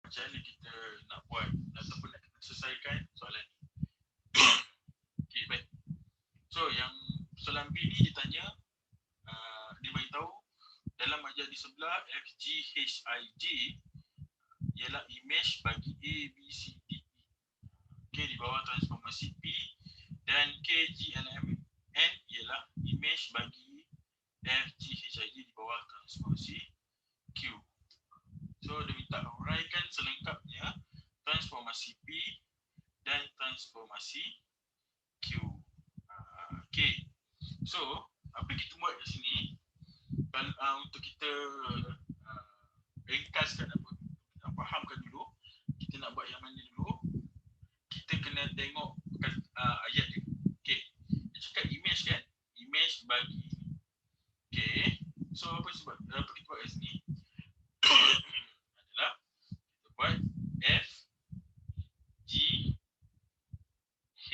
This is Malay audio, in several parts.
macam mana kita nak buat ataupun nak selesaikan soalan ni. Okay, baik. So yang soalan B ni dia tanya, dia beritahu dalam majaz di sebelah FGHIJ ialah imej bagi A, B, C, D, E. Okay, di bawah transformasi P dan KGLMN ialah imej bagi FGHIJ di bawah transformasi Q. So dia minta uraikan selengkapnya transformasi P dan transformasi Q. Okay. So apa kita buat di sini? Untuk kita ringkaskan apa, fahamkan dulu, kita nak buat yang mana dulu, kita kena tengok ayat dia. Okay, dia cakap image kan, image bagi. Okay, so apa kita buat kat sini adalah kita buat F G H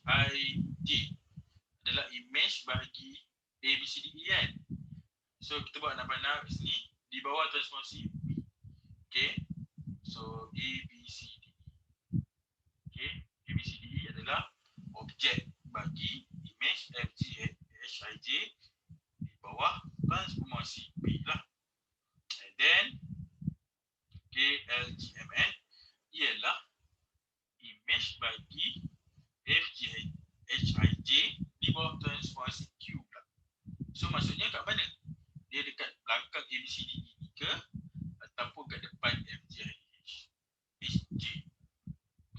I J adalah image bagi A, B, C, D, E kan. So kita buat nak kat sini di bawah transformasi P. Okay, so A, B, C, D, E. Okay, A, B, C, D, E adalah objek bagi image F, G, H, I, J di bawah transformasi P lah. And then K, L, G, M, N ialah image bagi F, G, H, I, J di bawah transformasi Q pula. So maksudnya kat mana? Dia dekat belakang A, B, C, D, E ke ataupun kat depan F, G, H, J.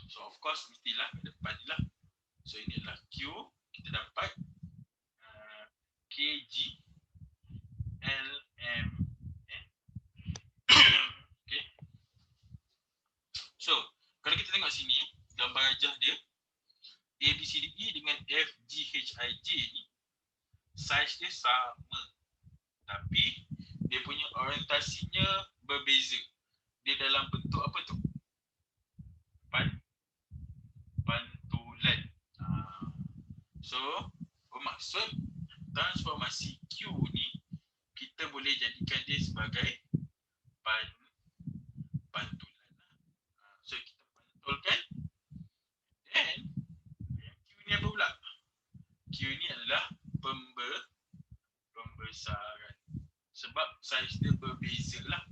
So of course mestilah kat depan ni lah. So ini adalah Q, kita dapat K, G, L, M, N. Okay. So kalau kita tengok sini gambar rajah dia, A, B, C, D, E dengan F, G, H, I, J ni saiz dia sama, tapi dia punya orientasinya berbeza. Dia dalam bentuk apa tu? Pantulan. So bermaksud transformasi Q ni kita boleh jadikan dia sebagai pantulan. So kita pantulkan, dan Q ni apa pula? Q ni adalah pembesaran. Sebab saiz dia berbeza lah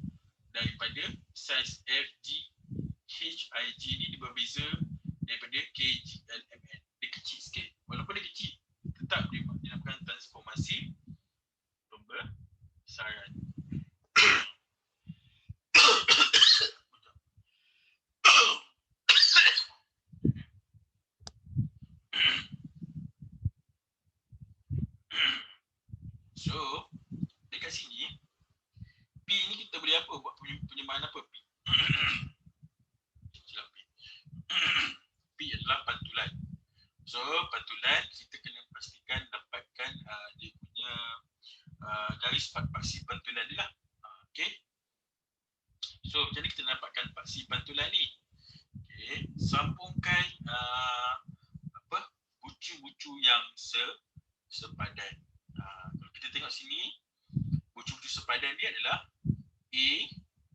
daripada saiz F, G, H, I, J ni dia berbeza daripada K, G, L, M, N. Dia kecil sikit. Walaupun dia kecil, tetap dia dinamakan transformasi pembesaran. So dekat sini P ni kita boleh apa? Buat penyemahan apa P? Silap P. P adalah pantulan. So pantulan kita kena pastikan dapatkan dia punya garis paksi pantulan dia lah. Okay. So macam mana kita dapatkan paksi pantulan ni? Okay, sambungkan bucu-bucu yang sepadan. Kalau kita tengok sini, bucu-bucu sepadan dia adalah A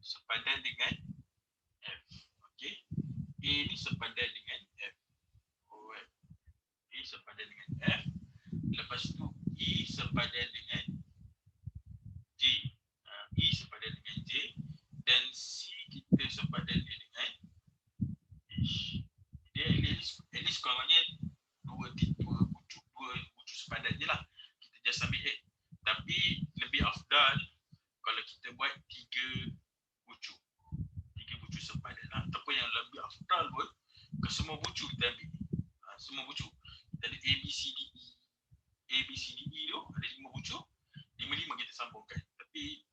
sepadan dengan F. Okey. A ni sepadan dengan F. Alright. A sepadan dengan F. Lepas tu E sepadan dengan J. E sepadan dengan J dan C kita sepadan dia dengan H. Dia at least kurangnya dua bucu sepadan je lah. Kita just ambil A. Tapi lebih afdal kalau kita buat tiga bucu sepadan lah. Ataupun yang lebih afdal pun ke semua bucu kita ambil. Semua bucu. Kita ada A, B, C, D, E. A, B, C, D, E tu ada 5 bucu. 5 kita sambungkan. Tapi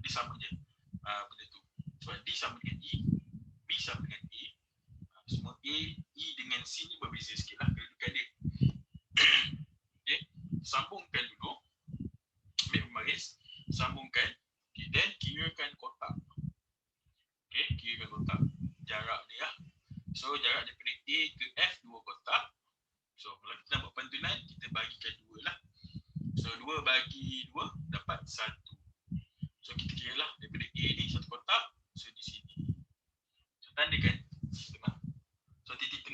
dia sama je benda tu. Sebab D sama dengan E, B sama dengan A. Semua A, E dengan C ni berbeza sikit lah kedudukan dia. Okay. Sambungkan dulu. Ambil pembaris. Sambungkan. Okay. Dan kirakan kotak. Okay. Kirakan kotak. Jarak dia lah. So jarak daripada A ke F 2 kotak. So kalau kita nak buat pantulan, kita bagikan 2 lah. So 2 bagi 2 dapat 1. So kita kira lah daripada A ni 1 kotak. So di sini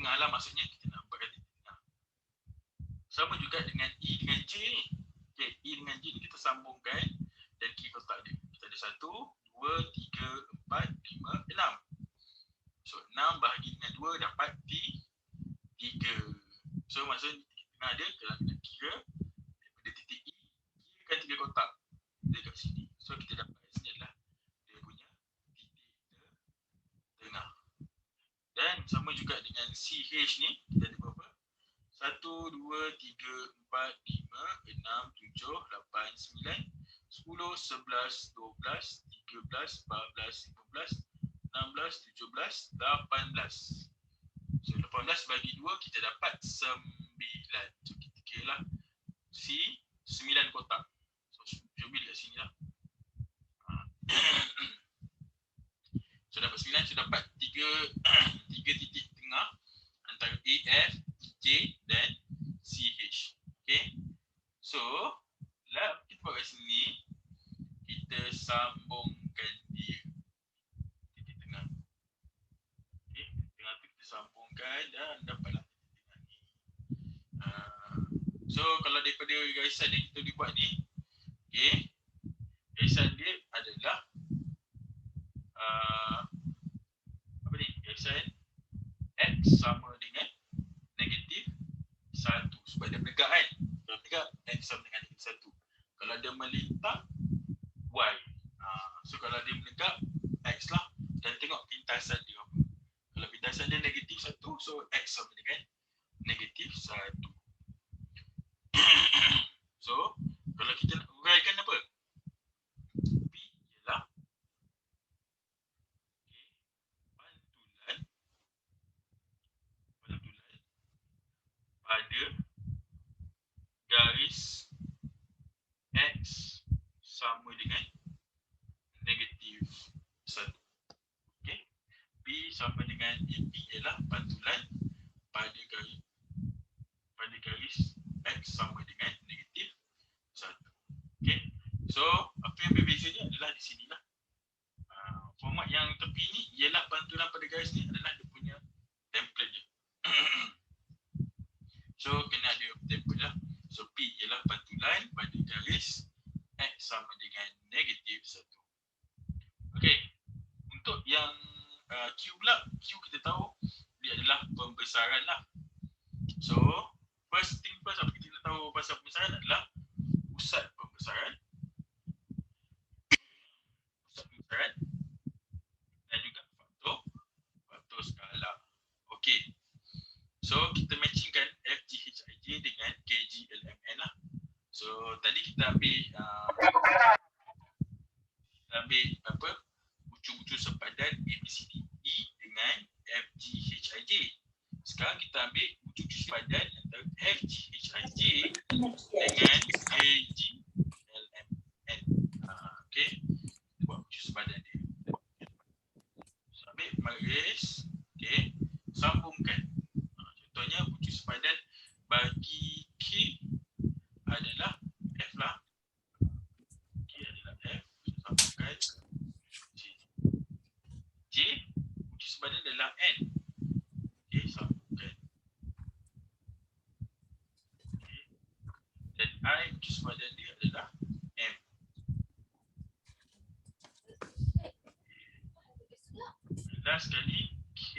tengah lah, maksudnya kita nak dapatkan titik tengah. Sama juga dengan E dengan J ni. Okay, E dengan J ni kita sambungkan dan kiri kotak dia. Kita ada 1, 2, 3, 4, 5, 6. So 6 bahagi dengan 2 dapat 3. So maksudnya titik tengah dia kalau kita kira daripada titik E, kirakan 3 kotak dekat sini. So kita dapat kat sini adalah dia punya titik tengah. Dan sama juga dengan CH ni, kita ada berapa? 1, 2, 3, 4, 5, 6, 7, 8, 9, 10, 11, 12, 13, 14, 15, 16, 17, 18. So 18 bagi 2 kita dapat 9. So kita kira lah C 9 kotak. So cuba dekat sini lah. So dapat 9, so dapat 3 titik tengah antara A, F, J dan CH. Okay. So lah kita buat kat sini, kita sambungkan dia titik tengah. Okay, tengah tu kita sambungkan dan dapatlah titik tengah ni. So kalau daripada garisan yang kita dibuat ni, okay, garisan dia adalah apa ni? Garisan X sama dengan negatif 1 sebab dia menegak kan. Kalau menegak X sama dengan negatif 1. Kalau dia melintang Y. So kalau dia menegak X lah, dan tengok pintasan dia apa. Kalau pintasan dia negatif 1, so X sama dengan negatif 1. So kalau kita nak uraikan apa? P ialah pantulan pada garis X sama dengan negatif 1. Okay. P sama dengan AP ialah pantulan pada garis X sama dengan negatif 1. Okay. So apa yang berbeza ni adalah di sini lah. Format yang tepi ni ialah pantulan pada garis ni adalah dia punya template dia. So kena ada template lah. So P ialah pantulan pada garis X sama dengan negatif 1. Okay. Untuk yang Q pula, Q kita tahu dia adalah pembesaran lah. So first thing first, apa kita tahu pasal pembesaran adalah pusat pembesaran dan juga faktor skala. Okey. So kita matchingkan FGHIJ dengan KGLMN lah. So tadi kita ambil apa? Bucu-bucu sepadan ABCDE dengan FGHIJ. Sekarang kita ambil bucu-bucu sepadan antara FGHIJ dengan KGLMN. Okey. Kita buat bucu sepadan dia. So, ambil baris, okey, sambungkan. Contohnya bucu sepadan bagi K adalah F lah. K adalah F. Sambungkan J. Bucu sepadan adalah N. Okey, sambungkan. Okay. Dan I, bucu sepadan dia adalah M. Last sekali, H,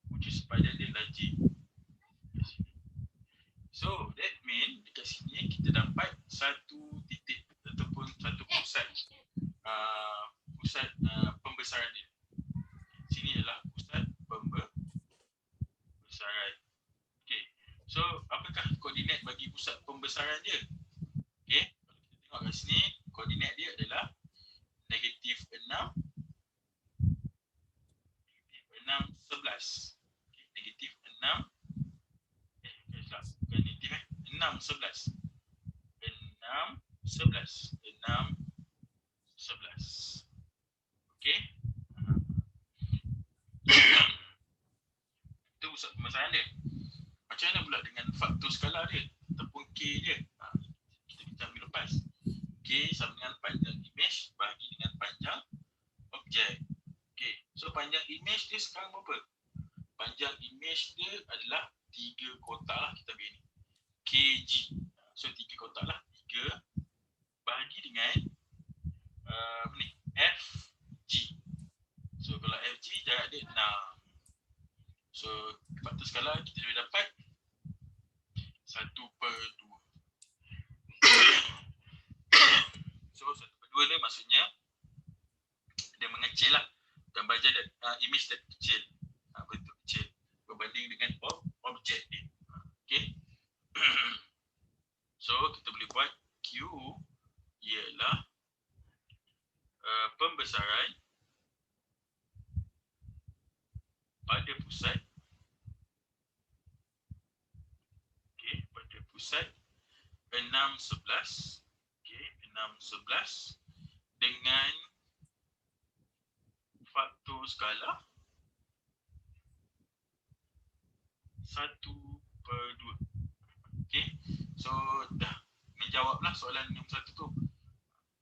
bucu sepadan dia adalah J. So that mean dekat sini kita dapat satu titik ataupun satu pusat pembesaran dia. Sini adalah pusat pembesaran. Okey. So apakah koordinat bagi pusat pembesaran dia? Okey. Kalau kita tengok kat sini, koordinat dia adalah negatif 6, 11. Okay, negatif 6. Bukan negatif 6, 11. 6, 11. 6, 11. Okey. Itu pusat pembesaran dia. Macam mana pula dengan faktor skala dia ataupun K dia? Kita ambil lepas. K sama dengan panjang image bahagi dengan panjang objek. Okey. So panjang image dia sekarang berapa? panjang image dia adalah 3 kotak lah kita ambil ni. kg. So 3 kotak lah. 3 bahagi dengan apa ni? fg. So kalau fg jarak dia 6. So faktor skala kita boleh dapat 1/2. So 1/2 ni maksudnya dia mengecil lah. Gambar je image dia kecil. Bentuk kecil berbanding dengan objek dia. Okay. So kita boleh buat Q ialah pembesaran pada pusat. Okay, pada pusat 611. Okay, 611 dengan faktor skala 1/2. Okay, so dah menjawablah soalan nombor 1 tu.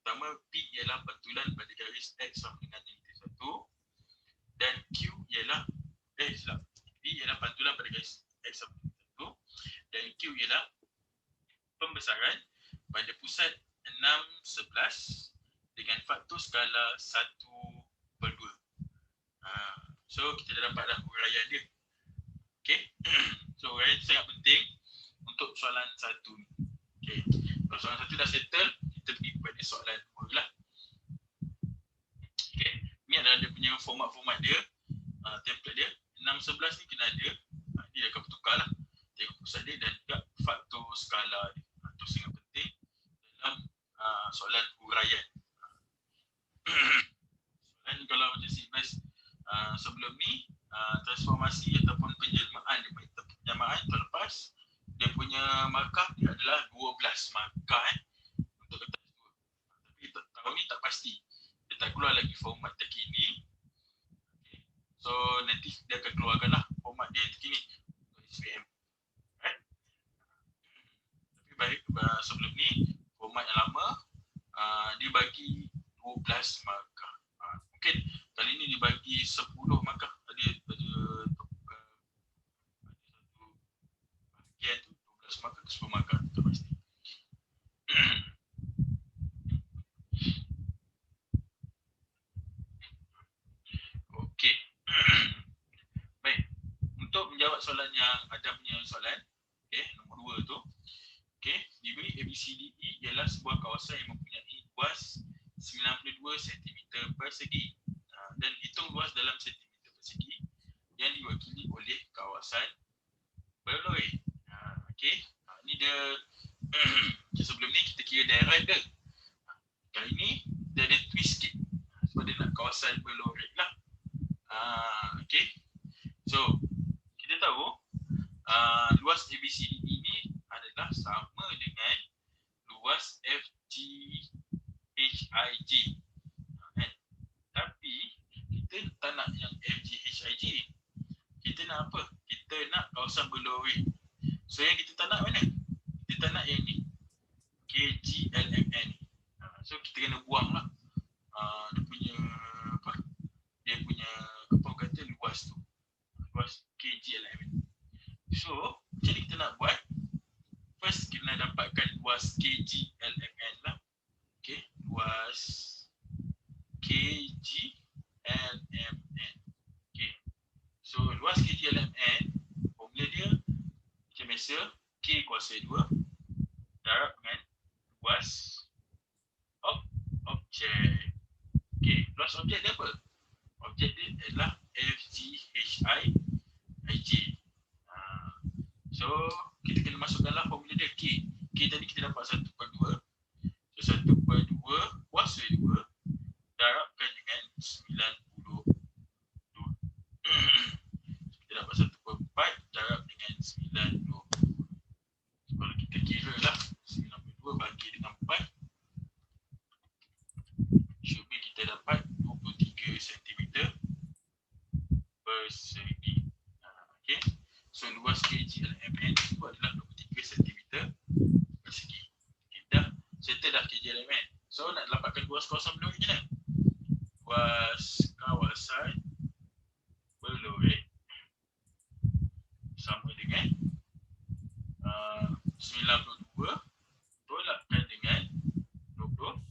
Pertama, P ialah pantulan pada garis X sama dengan -1 dan Q ialah P ialah pantulan pada garis X sama dengan -1 dan Q ialah pembesaran pada pusat 611 dengan faktor skala 1/2. So kita dah dapat dah uraian dia. Okay. So uraian sangat penting untuk soalan 1 ni. Okay. Kalau soalan 1 dah settle, kita pergi kepada soalan 2 lah. Okay. Ni adalah dia punya format dia, template dia. 611 ni kena ada. Dia akan bertukar lah. Tengok pusat dia dan juga faktor skala dia. Itu sangat penting dalam soalan uraian. Soalan kalau macam CMS sebelum ni, transformasi ataupun penjelmaan tahun lepas, dia punya markah dia adalah 12 markah untuk kertas 2. Tapi tahun ni tak pasti. Dia tak keluar lagi format terkini. Okay. So nanti dia akan keluarkanlah format dia terkini untuk SPM. Right? Tapi baik sebelum ni format yang lama dia bagi 12 markah. Mungkin kali ni dibagi 10 markah. Ada satu bahagian tu 12 markah ke 10 markah, tak pasti. Okey. Baik. Untuk menjawab soalan yang ada punya soalan, okey, nombor 2 tu. Okey, diberi ABCDE ialah sebuah kawasan yang mempunyai luas 92 cm persegi dan hitung luas dalam sentimeter persegi yang diwakili oleh kawasan berlori. Okey, ni dia sebelum ni kita kira daerah dia. Kali ni dia ada twist sikit sebab dia nak kawasan berlori lah. Okey. So, kita tahu luas ABCDE ini adalah sama dengan luas FGHIG. Tapi kita tak nak yang FGHIG. Kita nak apa? Kita nak kawasan berlori. So yang kita tak nak mana? Kita tak nak yang ni, KGLMN. So kita kena buang lah dia punya apa? Dia punya apa kata luas tu. Luas KGLMN. So macam ni kita nak buat. First kena dapatkan luas KGLMN lah. Okay, luas KGLMN. Okay, so luas KGLMN formula dia macam biasa, K kuasa 2 darab dengan luas objek. Okay, luas objek dia apa? Objek dia adalah FGHIG. So kita kena masukkanlah formula dia K. K tadi kita dapat 1/2. So 1/2 kuasa 2 darabkan dengan 92. Kita dapat 1/4 darab dengan 92. So, kalau kita kira lah 92 bagi dengan 4, should be kita dapat 23 cm persegi. Okay. So luas KGLMN itu adalah 23 cm persegi. Kita settle dah KGLMN. So nak dapatkan luas kawasan berlori macam mana? Luas kawasan berlori 92 tolakkan dengan 23.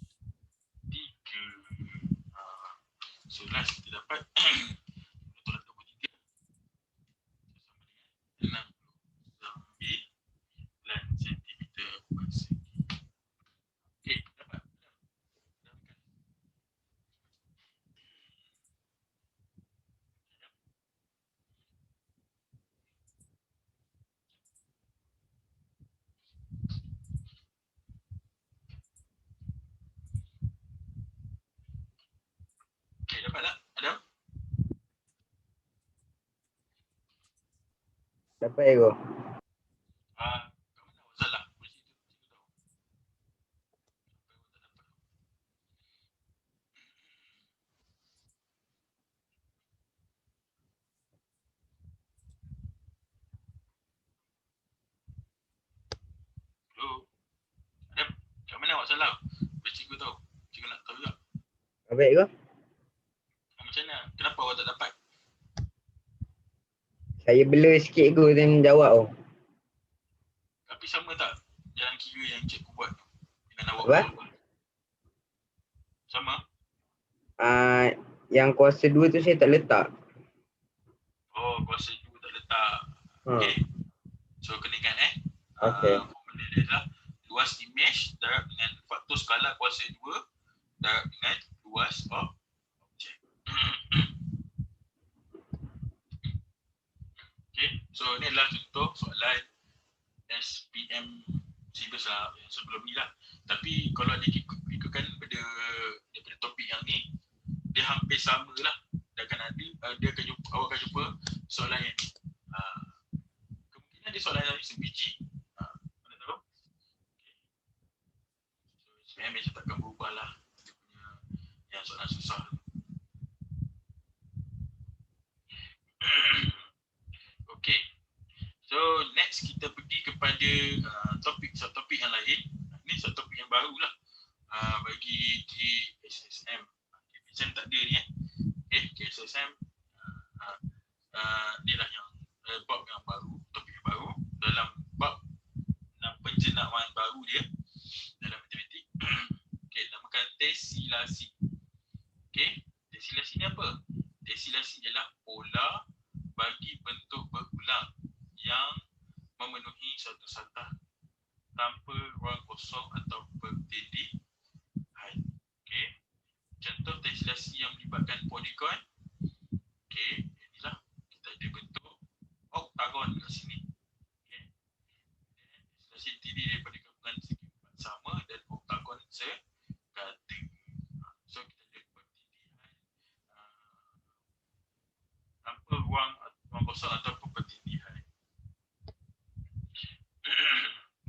So last kita dapat tolak 23 sama dengan 69 cm persegi. Okey, dapat. Okey, dapat tak? Adam? Dapat ya kau? Kat mana awak salah? Boleh cerita tahu. Apa yang awak tak dapat? Hello? Adam, kat mana awak salah? Boleh cikgu tahu. Cikgu nak tahu juga. Dapat kau? Macam mana? Kenapa awak tak dapat? Saya blur sikit kau time jawab tu. Tapi sama tak jalan kira yang cikgu buat tu dengan awak Apa? buat? Sama? Yang kuasa 2 tu saya tak letak. Oh, kuasa 2 tak letak. Okey. So kena ingat Okey. formula dia adalah luas image darab dengan faktor skala kuasa 2 darab dengan luas objek. Okey. So ni adalah contoh soalan SPM syllabus lah yang sebelum ni lah. Tapi kalau ikutkan daripada topik yang ni, dia hampir sama lah. Dia akan jumpa, awak akan jumpa soalan yang ni. Kemungkinan dia soalan yang ni sebiji. Mana tahu? Okay. So sebenarnya macam takkan berubah lah. Dia punya yang soalan susah tu. Okay. So next kita pergi kepada subtopik yang lain. Ni subtopik yang baru lah bagi di SSM. SSM tak ada ni SSM ni lah yang bab yang baru, topik yang baru dalam bab penjenaan baru dia dalam matematik. Okey, namakan tesilasi. Okey, tesilasi ni apa? Tesilasi ialah pola bagi bentuk berulang yang memenuhi satu satah tanpa ruang kosong atau pertindihan. Okey. Contoh tesilasi yang melibatkan poligon. Okey, inilah kita ada bentuk oktagon kat sini. Okey. Tesilasi terdiri daripada gabungan segi empat sama dan oktagon sekata. So kita ada pertindihan tanpa ruang kosong atau pertindihan.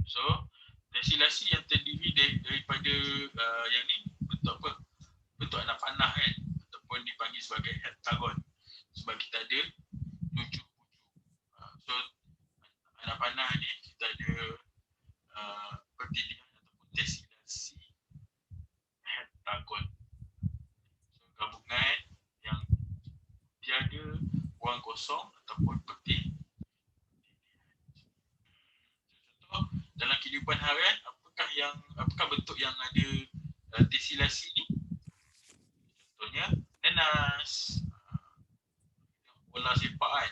So tesilasi yang terdiri daripada yang ni bentuk apa? Bentuk anak panah kan, ataupun dipanggil sebagai heptagon sebab kita ada 7 hujung. So anak panah ni kita ada pertindihan ataupun tesilasi heptagon. So gabungan yang tiada ruang kosong ataupun pertindihan. Contoh dalam kehidupan harian, apakah bentuk yang ada tesilasi ni? Contohnya nanas, bola sepak kan.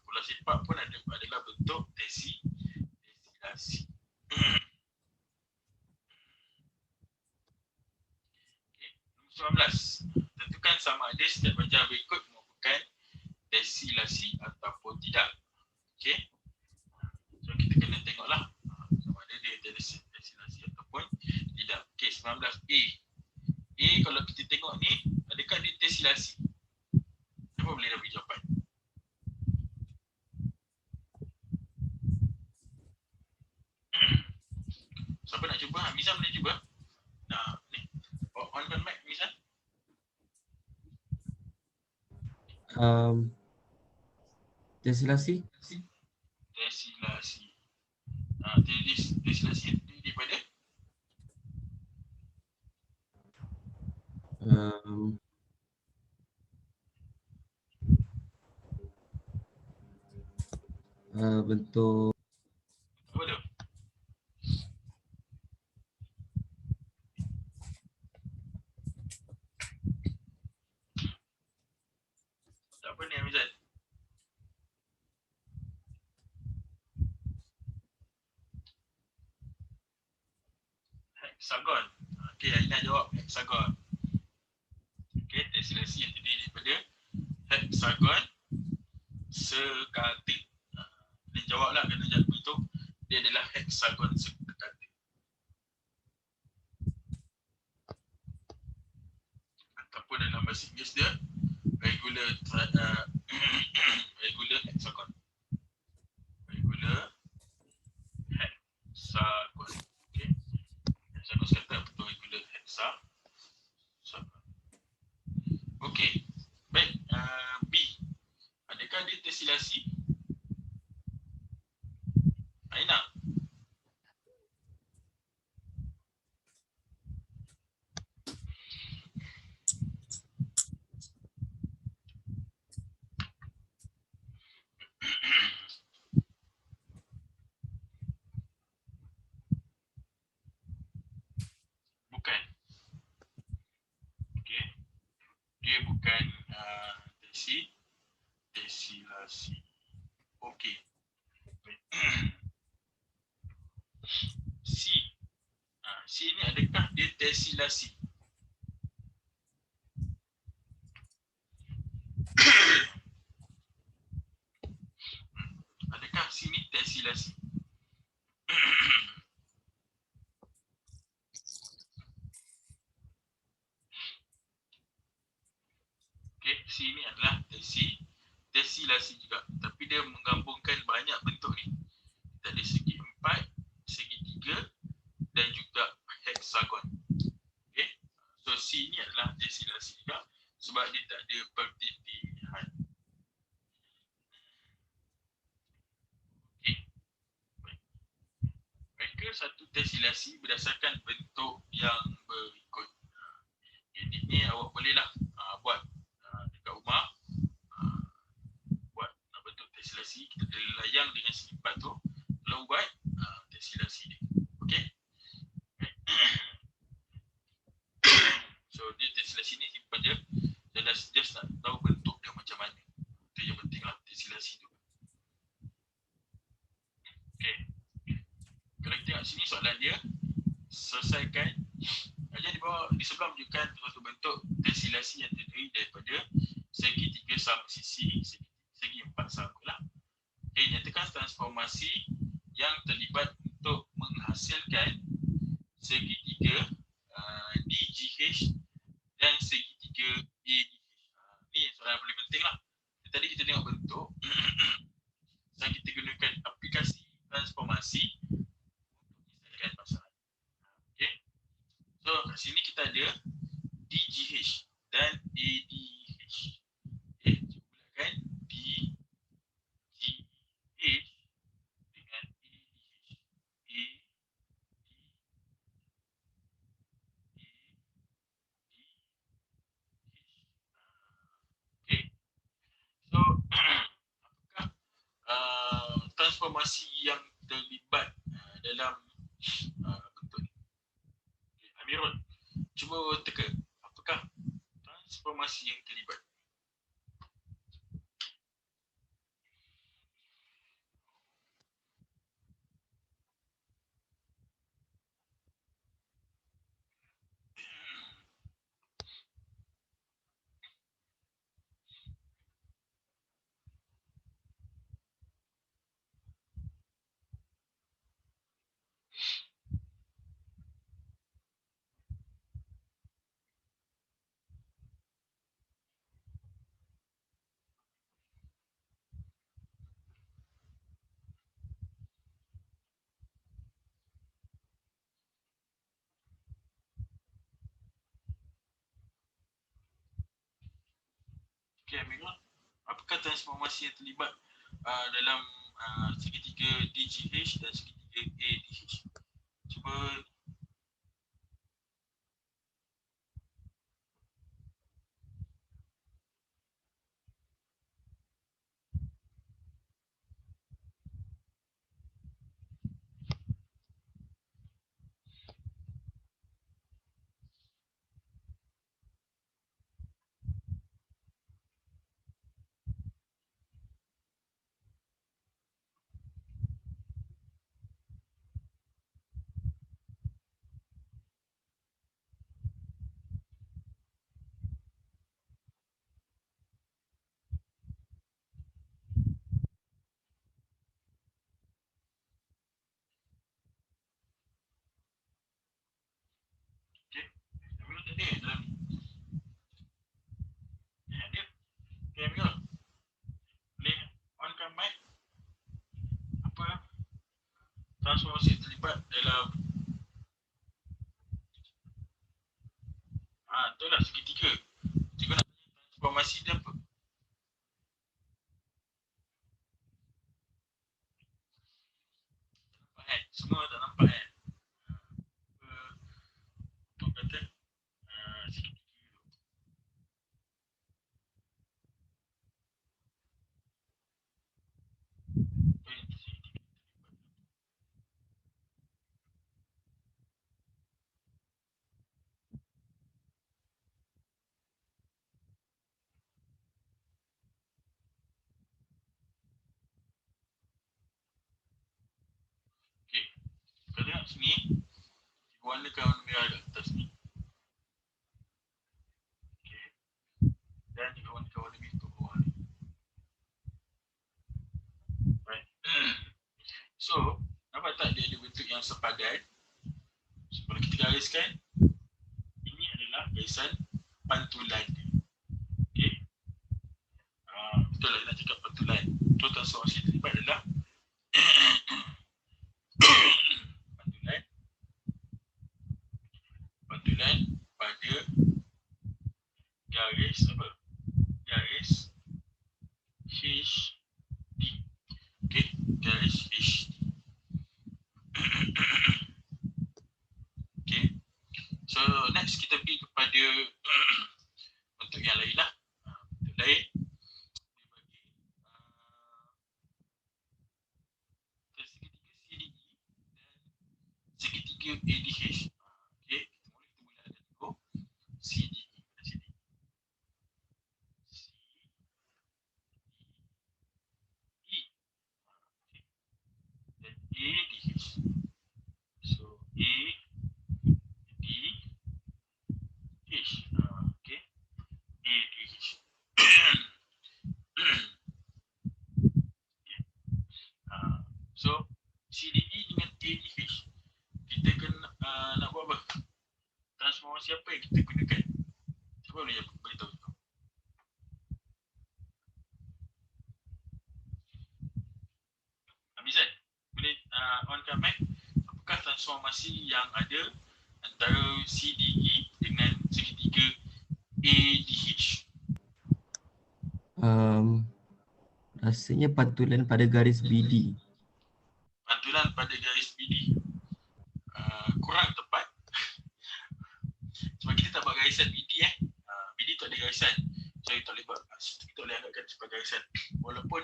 Bola sepak pun adalah bentuk tesilasi. Okay. Nombor 19. Tentukan sama ada setiap bahagian berikut merupakan tesilasi ataupun tidak. Okey. So kita kena tengoklah sama ada dia tesilasi ataupun tidak. Okey, 19A. A kalau kita tengok ni, adakah dia tesilasi? Siapa boleh dah beri jawapan? Siapa nak cuba? Mizan boleh cuba? Nah, ni. On mic Mizan. Tesilasi. Tesilasi. Tesilasi daripada Bentuk apa tu? Apa ni Amizan? Hexagon. Okey, Aina jawab hexagon. Okey, tessilasi yang terdiri daripada hexagon sekatil. Dia jawablah kena jawab itu. Dia adalah hexagon sekatil. Ataupun dalam bahasa Inggeris dia regular regular hexagon. Regular hexagon. Okey. Hexagon sekatil atau regular hexagon. Okey. Baik, B. Adakah dia tessilasi? Aina. Bukan. Okey. Dia bukan tessilasi. Okey. C. C ni adakah dia tessilasi? Adakah C ni tessilasi? Okey, C ni adalah tessilasi juga. Tapi dia menggabungkan banyak bentuk ni. Kita ada segi empat, segi tiga dan juga hexagon. Okey. So C ni adalah tessilasi juga sebab dia tak ada pertindihan. Okey. Baik. Mereka satu tessilasi berdasarkan bentuk yang berikut. Ini awak bolehlah buat dekat rumah. Buat bentuk tessilasi, kita boleh layang dengan segi empat tu. Kalau buat tessilasi dia. Okey. So dia tessilasi ni simple je. Just nak tahu bentuk dia macam mana. Itu yang penting lah tessilasi tu. Okey. Kalau kita tengok sini soalan dia, selesaikan. Jadi di sebelah menunjukkan suatu bentuk tessilasi yang terdiri daripada segi tiga sama sisi, segi empat sama lah. Okay, nyatakan transformasi yang terlibat untuk menghasilkan segitiga DGH dan segitiga ADH. Ni soalan yang paling penting lah. Tadi kita tengok bentuk dan kita gunakan aplikasi transformasi untuk menyelesaikan masalah. Okay. So kat sini kita ada DGH dan ADH. Okay, mulakan DGH dengan ADH. Okay. So apakah transformasi yang terlibat dalam bentuk ni? Okay. Amirul, cuba teka apakah transformasi yang terlibat? Okay, Amirul, apakah transformasi yang terlibat dalam segitiga DGH dan segitiga ADH? Cuba dia dalam ni. Dia. Okay, Amir. Boleh onkan mic. Apa transformasi terlibat dalam itulah segitiga. Cikgu nak tanya transformasi dia apa? Nampak kan? Semua tak nampak kan? Apa kata? Segitiga tu. Apa yang segitiga terlibat? Okay. Kalau tengok sini, cikgu warnakan warna merah kat atas ni. Okay. Dan juga warnakan warna biru kat bawah ni. Right. So, nampak tak dia ada bentuk yang sepadan? So, kalau kita gariskan, ini adalah garisan pantulan dia. Okay. Betul lah nak cakap pantulan. So, transformasi terlibat adalah pantulan pada garis apa? Garis HD. Okay, garis HD. Okay. So next kita pergi kepada bentuk yang lain lah. Bentuk lain dia bagi segitiga CDE dan segitiga ADH. Okay, kita mula ada dua CDE pada sini. Dan ADH. So ADH. Okay. ADH. So CDE dengan ADH kita kena nak buat apa? Transformasi apa yang kita gunakan? Cuba boleh beritahu kita. Amizan, boleh onkan mic. Apakah transformasi yang ada antara CDE dengan segitiga ADH? Rasanya pantulan pada garis BD. Pantulan pada garis BD. Kurang tepat. Sebab kita tak buat garisan BD BD tu ada garisan. So kita boleh buat, kita boleh anggapkan sebagai garisan. Walaupun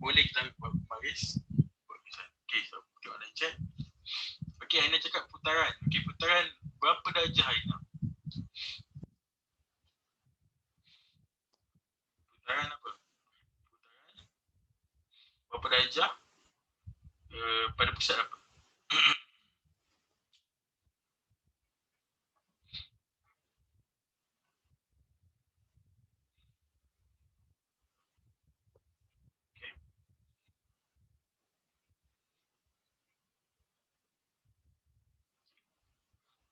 boleh kita buat baris. Okay, so tengok dalam chat. Okay, Aina cakap putaran. Okay, putaran berapa darjah Aina? Putaran apa? Putaran berapa darjah pada pusat apa? Okay.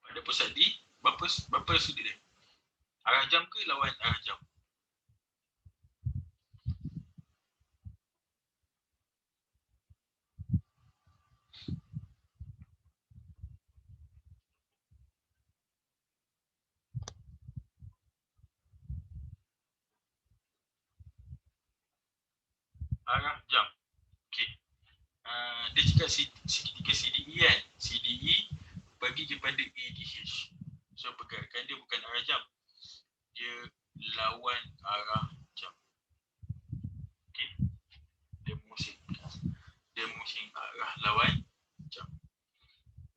Pada pusat D, berapa sudut dia? Arah jam ke lawan arah jam? Arah jam. Okey. Dia cakap segitiga CDE kan. CDE bagi kepada ADH. So pergerakan dia bukan arah jam. Dia lawan arah jam. Okey. Dia musing arah lawan jam.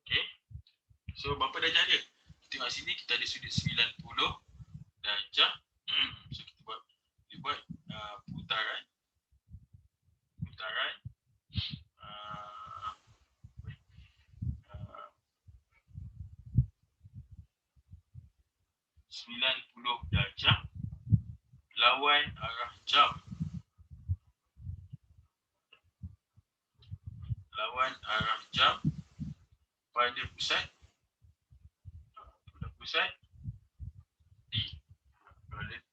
Okey. So berapa darjah dia? Kita tengok sini kita ada sudut 90 darjah. So kita buat putaran 90 darjah lawan arah jam. Lawan arah jam pada pusat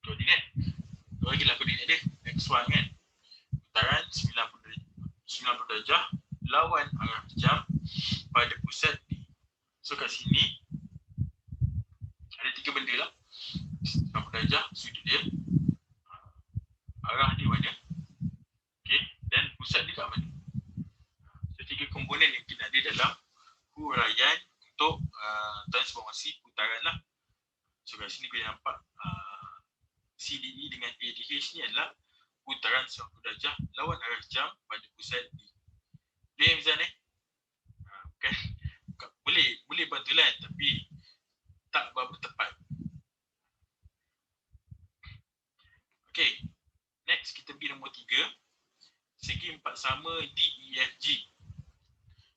Koordinat. Bagilah koordinat dia. X1 kan. Putaran 90 darjah lawan arah jam pada pusat D. So kat sini ada 3 benda lah. 90 darjah sudut dia. Arah dia mana. Okay. Dan pusat dia kat mana. So 3 komponen yang kita ada dalam huraian untuk transformasi putaran lah. So kat sini boleh nampak CDE dengan ADH ni adalah putaran 90 darjah lawan arah jam pada pusat D. Boleh Mizan kan? Boleh bantulan tapi tak berapa tepat. Okay, next kita pergi nombor 3. Segi 4 sama DEFG.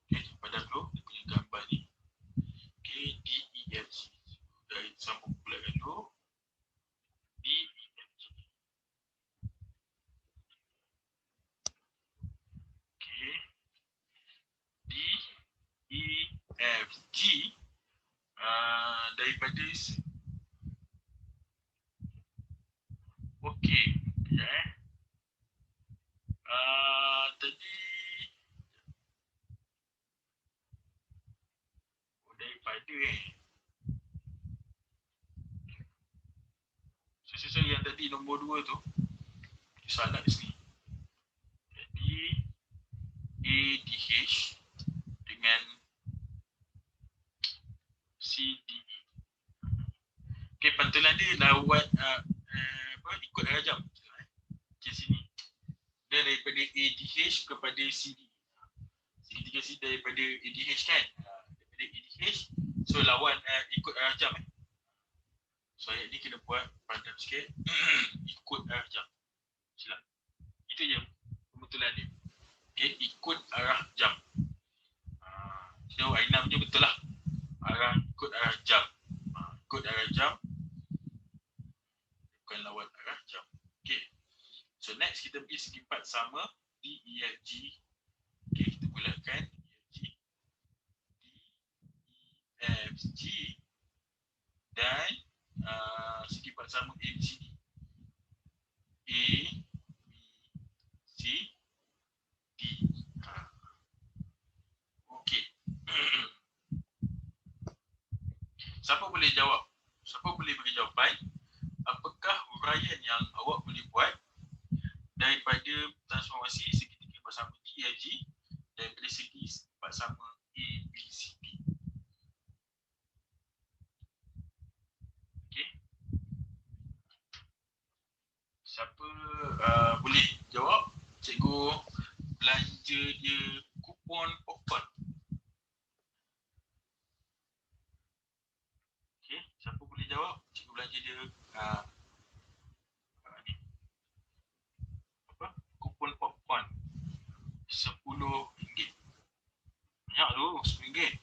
Okay, pada dulu dia punya gambar ni. Okay, DEFG. Dari sambung pula dulu. DEFG. Okay. DEFG daripada okey, ya. Tadi daripada so yang tadi nombor 2 tu salah di sini. Jadi ADH dengan CDE. Okey, pantulan dia lawan ikut arah jam. Okey, sini. Dan daripada ADH kepada CD. Segitiga C daripada ADH kan. Daripada ADH. So lawan ikut arah jam. So ayat ni kena buat pandang sikit. Ikut arah jam. Silap. Itu je pembetulan dia. Okay, ikut arah jam. So Aina punya betul lah. Ikut arah jam. Ikut arah jam. Bukan lawan arah jam. Okay. So next kita pergi segi 4 sama DEFG. Okay, kita mulakan DEFG dan segi 4 sama ABCD. A, B, C, D. Okay. Siapa boleh jawab? Siapa boleh bagi jawapan? Apakah huraian yang awak boleh buat daripada transformasi segitiga 4 sama DEFG daripada segi 4 sama ABCD? Okey. Siapa boleh jawab? Cikgu belanja dia kupon popcorn. Okey, siapa boleh jawab? Cikgu belanja dia ni. Apa? Kupon popcorn RM10. Banyak tu, RM10.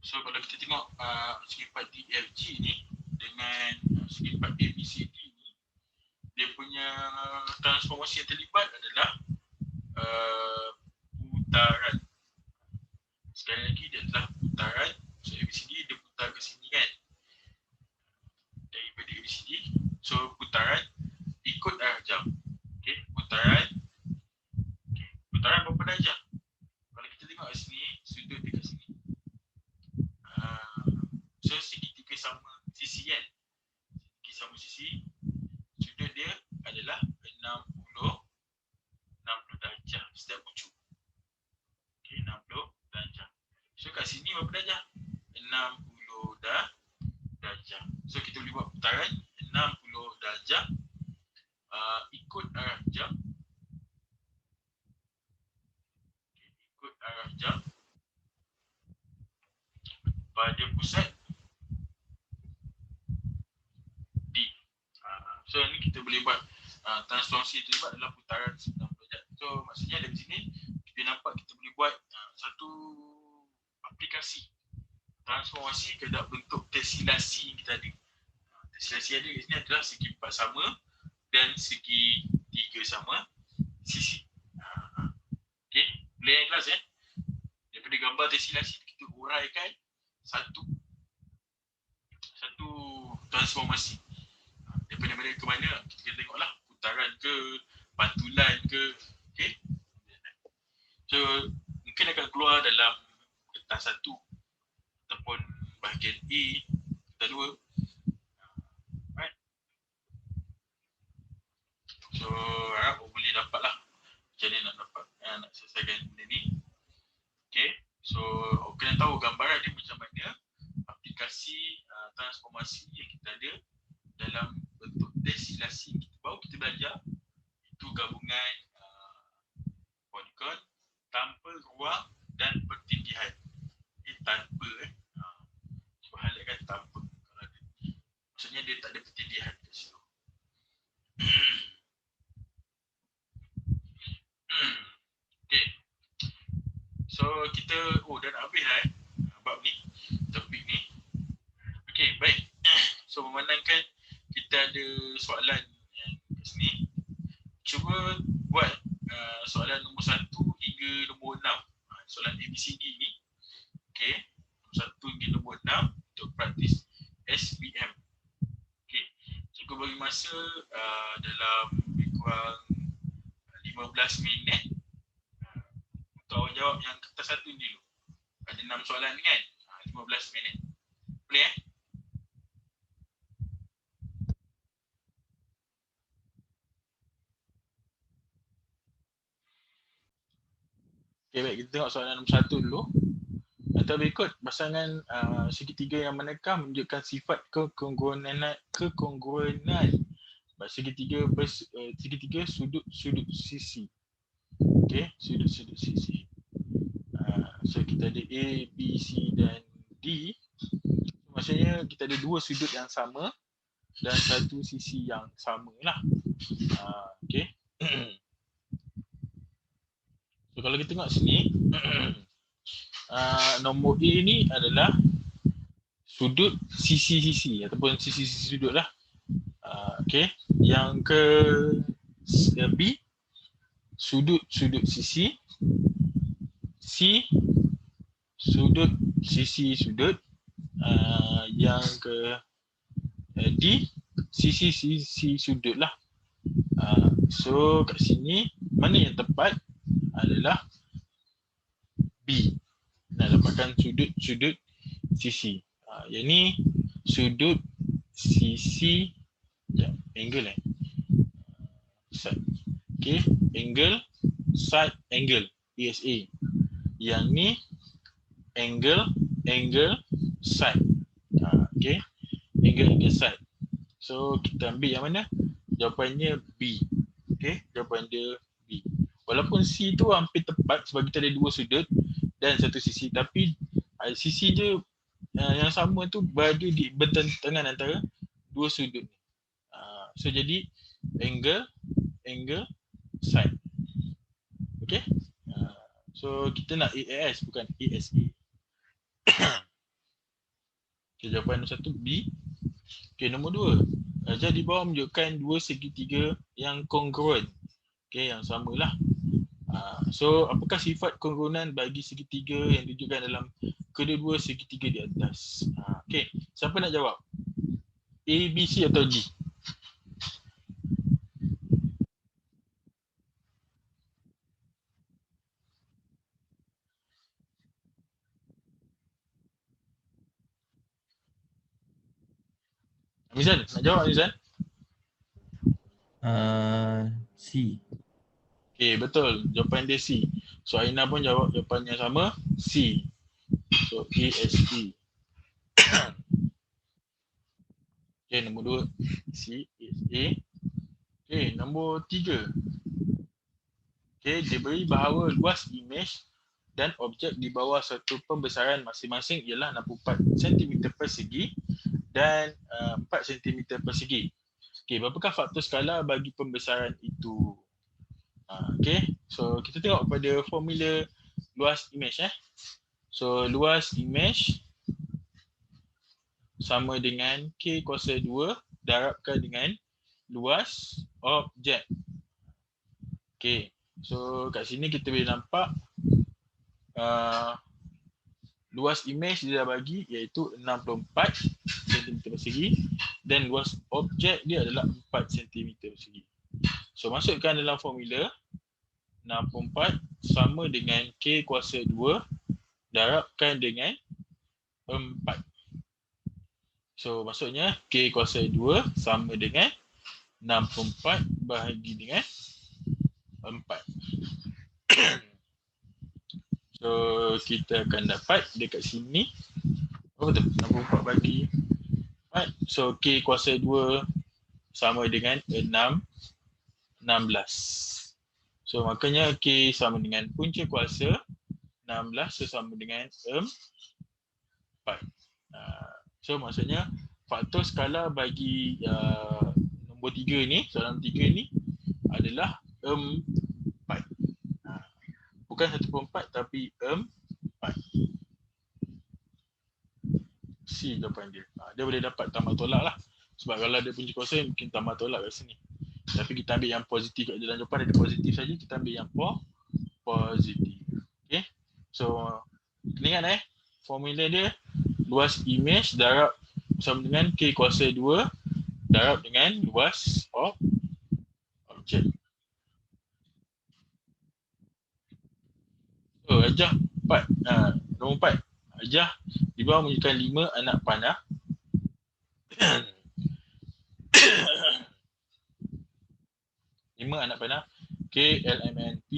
So kalau kita tengok segi 4 DEFG ni dengan segi 4 ABCD ni, dia punya transformasi yang terlibat adalah putaran. Sekali lagi dia adalah putaran. So ABCD dia putar ke sini kan. Daripada ABCD. So putaran ikut arah jam. Okey, putaran. Okay. Putaran berapa darjah? kan. Segi sama sisi, sudut dia adalah 60 darjah setiap ujung. Okey, 60 darjah. So kat sini berapa darjah? 60 darjah. So kita boleh buat putaran 60 darjah ikut arah jam. Ikut arah jam pada pusat D. So ni kita boleh buat transformasi terlibat dalam putaran 90 darjah. So maksudnya dari sini kita nampak kita boleh buat satu aplikasi transformasi ke dalam bentuk tesilasi yang kita ada. Tesilasi ada di sini adalah segi 4 sama dan segi 3 sama sisi. Okey, boleh yang kelas daripada gambar tesilasi kita uraikan satu transformasi. Daripada mana ke mana kita tengoklah, putaran ke, pantulan ke. Okey. So mungkin akan keluar dalam kertas 1 ataupun bahagian A, kertas 2. Right. So harap boleh dapatlah macam mana nak dapat nak selesaikan benda ni. Okay, so kena tahu gambaran dia macam mana aplikasi transformasi yang kita ada dalam bentuk desilasi. Baru kita belajar itu gabungan polikon tanpa ruang dan pertindihan. Tanpa cuba highlightkan tanpa. Kalau ada, maksudnya dia tak ada pertindihan kat situ. Okay. So kita dah nak habis lah bab ni, topik ni. Okay, baik. So memandangkan kita ada soalan yang kat sini, cuba buat soalan nombor 1 hingga nombor 6. Soalan ABCD ni. Okay, nombor 1 hingga nombor 6 untuk praktis SPM. Okay, cukup bagi masa dalam lebih kurang 15 minit untuk awak jawab yang kertas 1 ni dulu. Ada 6 soalan ni kan? 15 minit. Boleh Okay, baik, kita tengok soalan nombor 1 dulu. Atau berikut pasangan segitiga yang manakah menunjukkan sifat kekongruenan segitiga sudut sisi. Okey, sudut sisi. So kita ada A, B, C dan D. Maksudnya kita ada dua sudut yang sama dan satu sisi yang sama lah. Okey. So kalau kita tengok sini, nombor A ni adalah sudut sisi-sisi ataupun sisi-sisi sudut lah. Okey. Yang ke B, sudut-sudut sisi. C, sudut sisi sudut. Yang ke D, sisi-sisi sudut lah. So kat sini mana yang tepat adalah B. Nak dapatkan sudut-sudut sisi. Yang ni sudut sisi angle side. Okay, angle side angle ASA. Yang ni angle side. Okay, angle side. So kita ambil yang mana? Jawapannya B. Okay, jawapan dia B. Walaupun C tu hampir tepat sebab kita ada dua sudut dan satu sisi, tapi sisi dia yang sama tu berada di bentangan antara dua sudut ni. So jadi angle side. Okay. So kita nak AS bukan ASA. Okay, jawapan nombor 1 B. Okay, nombor 2. Darjah di bawah menunjukkan dua segitiga yang kongruen. Okay, yang samalah. So apakah sifat kongruenan bagi segitiga yang ditunjukkan dalam kedua-dua segitiga di atas? Okay, siapa nak jawab? A, B, C atau D? Nizan, nak jawab Nizan? C. Okay, betul. Jawapan dia C. So Aina pun jawab jawapannya sama, C. So ESE. Okay, nombor 2 C is A. Okay, nombor 3. Okay, dia beri bahawa luas imej dan objek di bawah satu pembesaran masing-masing ialah 64 cm persegi dan 4 cm persegi. Okay, berapakah faktor skala bagi pembesaran itu? Okay, so kita tengok pada formula luas imej. So luas imej sama dengan K kuasa 2 darabkan dengan luas objek. Okay, so kat sini kita boleh nampak luas imej dia dah bagi iaitu 64 cm persegi dan luas objek dia adalah 4 cm persegi. So masukkan dalam formula 64 sama dengan K kuasa 2 darabkan dengan 4. So maksudnya K kuasa 2 sama dengan 64 bahagi dengan 4. So kita akan dapat dekat sini apa tu? 64 bagi 4. So K kuasa 2 sama dengan 16. So makanya K sama dengan punca kuasa 16 so sama dengan 4. So maksudnya faktor skala bagi nombor 3 ni, soalan 3 ni adalah 4. Bukan 1/4 tapi 4. C jawapan dia. Dia boleh dapat tambah tolak lah. Sebab kalau dia punca kuasa mungkin tambah tolak kat sini. Tapi kita ambil yang positif kat dalam jawapan ada positif saja, kita ambil yang positif. Okay. So kena ingat formula dia luas imej darab sama dengan K kuasa 2 darab dengan luas objek. So Ajah 4. Nombor 4. Ajah di bawah menunjukkan 5 anak panah. 5 anak panah KLMNP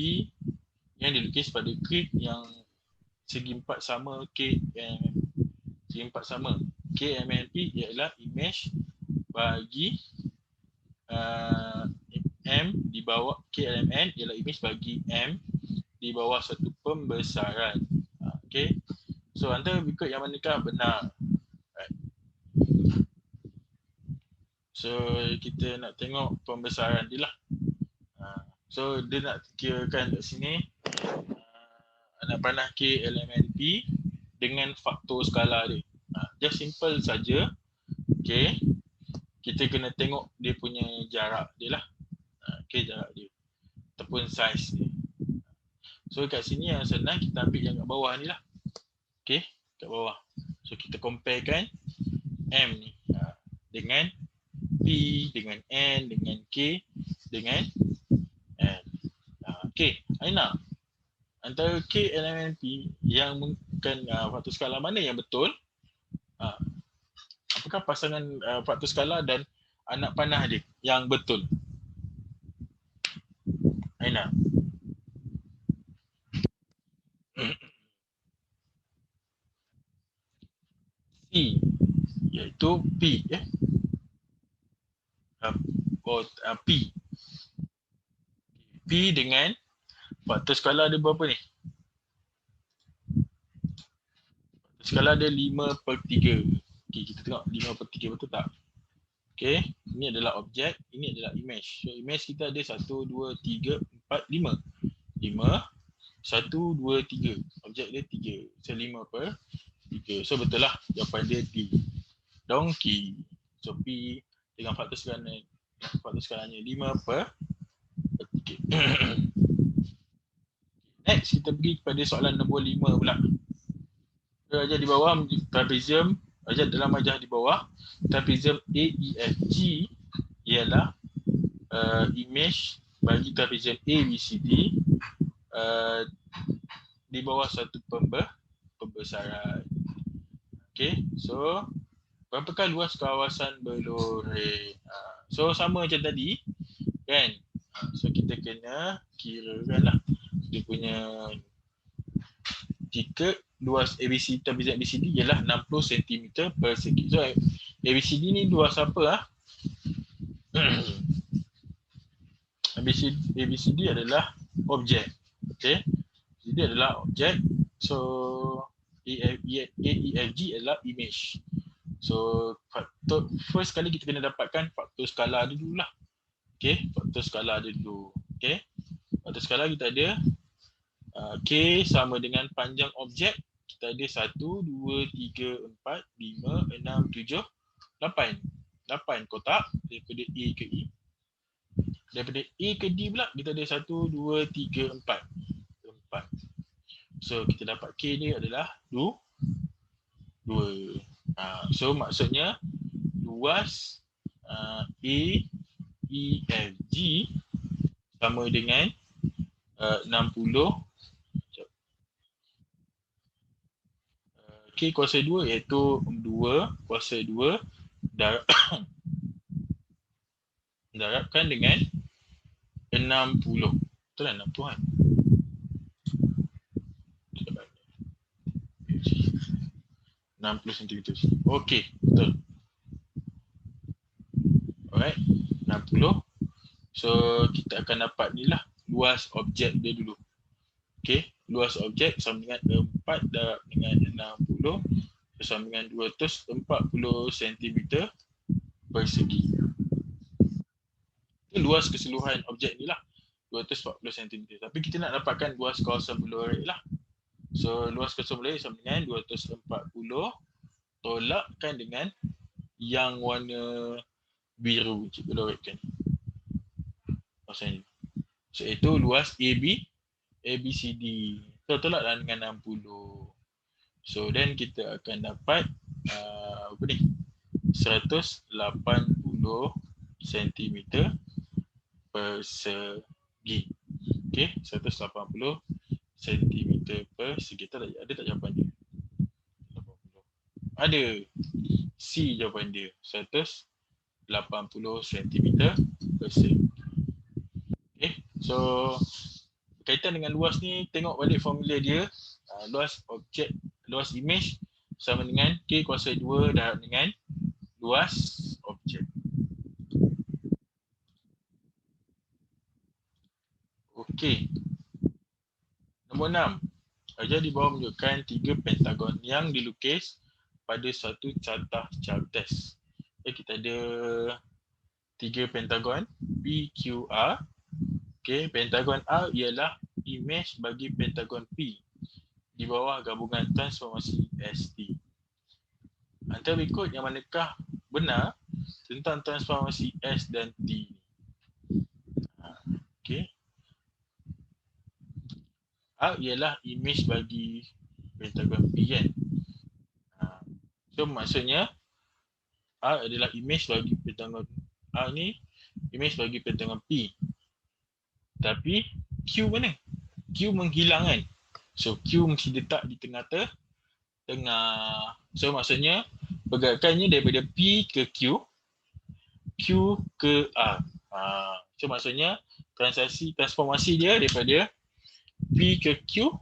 yang dilukis pada grid yang segi 4 sama segi 4 sama. KMNP ialah imej bagi M di bawah KLMN ialah imej bagi M di bawah satu pembesaran. Okay. So antara berikut yang manakah benar? Right. So kita nak tengok pembesaran dia lah. So dia nak kirakan kat sini anak panah KLMNP dengan faktor skala dia. Just simple saja. Okay. Kita kena tengok dia punya jarak dia lah. Okay, jarak dia. Ataupun saiz dia. So kat sini yang senang kita ambil yang kat bawah ni lah. Okay, kat bawah. So kita comparekan M ni dengan P, dengan N, dengan K, dengan N. Okay, Aina. Antara K, L, M, P yang bukan faktor skala mana yang betul? Apakah pasangan faktor skala dan anak panah dia yang betul? Aina. C iaitu P P. P dengan faktor skala dia berapa ni? Faktor skala dia 5/3. Okay, kita tengok 5/3 betul tak? Okay, ini adalah objek, ini adalah image. So image kita ada 1, 2, 3, 4, 5. 5, 1, 2, 3. Objek dia 3. So 5/3. So betul lah jawapan dia D. Donkey. So P dengan faktor skalanya 5/3. Next kita pergi kepada soalan nombor 5 pula. Ajar di bawah trapezium, ajar dalam ajar di bawah trapezium AEFG ialah image bagi trapezium ABCD di bawah satu pembesaran. Okay, so Berapakah luas kawasan Belore? So sama macam tadi kan. So kita kena kirakan lah dia punya jika luas ABC terbeza ABCD ialah 60 cm per segi. So ABCD ni luas apa ah? ABCD adalah objek. Okey. Jadi adalah objek. So AEFG adalah image. So faktor first kali kita kena dapatkan faktor skala dia dululah. Okey, faktor skala dia dulu. Okey. Faktor skala kita ada K sama dengan panjang objek. Kita ada 1, 2, 3, 4, 5, 6, 7, 8. 8 kotak daripada A ke E. Daripada A ke D pula kita ada 1, 2, 3, 4. 4. So kita dapat K ni adalah 2. So maksudnya luas AEFG sama dengan 60 K kuasa 2 iaitu 2 kuasa 2 darabkan dengan 60. Betul lah 60 kan? 60 cm. Okey, betul. Alright, 60. So kita akan dapat ni lah luas objek dia dulu. Okey, luas objek sama dengan 4 darab dengan 60 sama dengan 240 cm persegi. Itu luas keseluruhan objek ni lah 240 cm. Tapi kita nak dapatkan luas kawasan Belore lah. So luas kawasan Belore sama dengan 240 tolakkan dengan yang warna biru Cikgu lorotkan. Kawasan ni. So itu luas ABCD. So tolaklah dengan 60. So then kita akan dapat apa ni? 180 cm persegi. Okey, 180 cm persegi. Ada tak jawapan dia? 80. Ada. C jawapan dia. 180 cm persegi. Okey, so berkaitan dengan luas ni, tengok balik formula dia. Luas objek, luas image sama dengan K kuasa 2 darab dengan luas objek. Okey. Nombor 6. Ajar di bawah menunjukkan 3 pentagon yang dilukis pada suatu cartah chartes. Kita ada 3 pentagon PQR. Okey, pentagon R ialah image bagi pentagon P di bawah gabungan transformasi ST. Antara berikut yang manakah benar tentang transformasi S dan T? Okey. R ialah image bagi pentagon P kan. So maksudnya R adalah image bagi pentagon R ni, image bagi pentagon P. Tapi Q mana? Q menghilang kan. So Q mesti letak di tengah. So maksudnya pergerakannya daripada P ke Q, Q ke R. So maksudnya transformasi dia daripada P ke Q,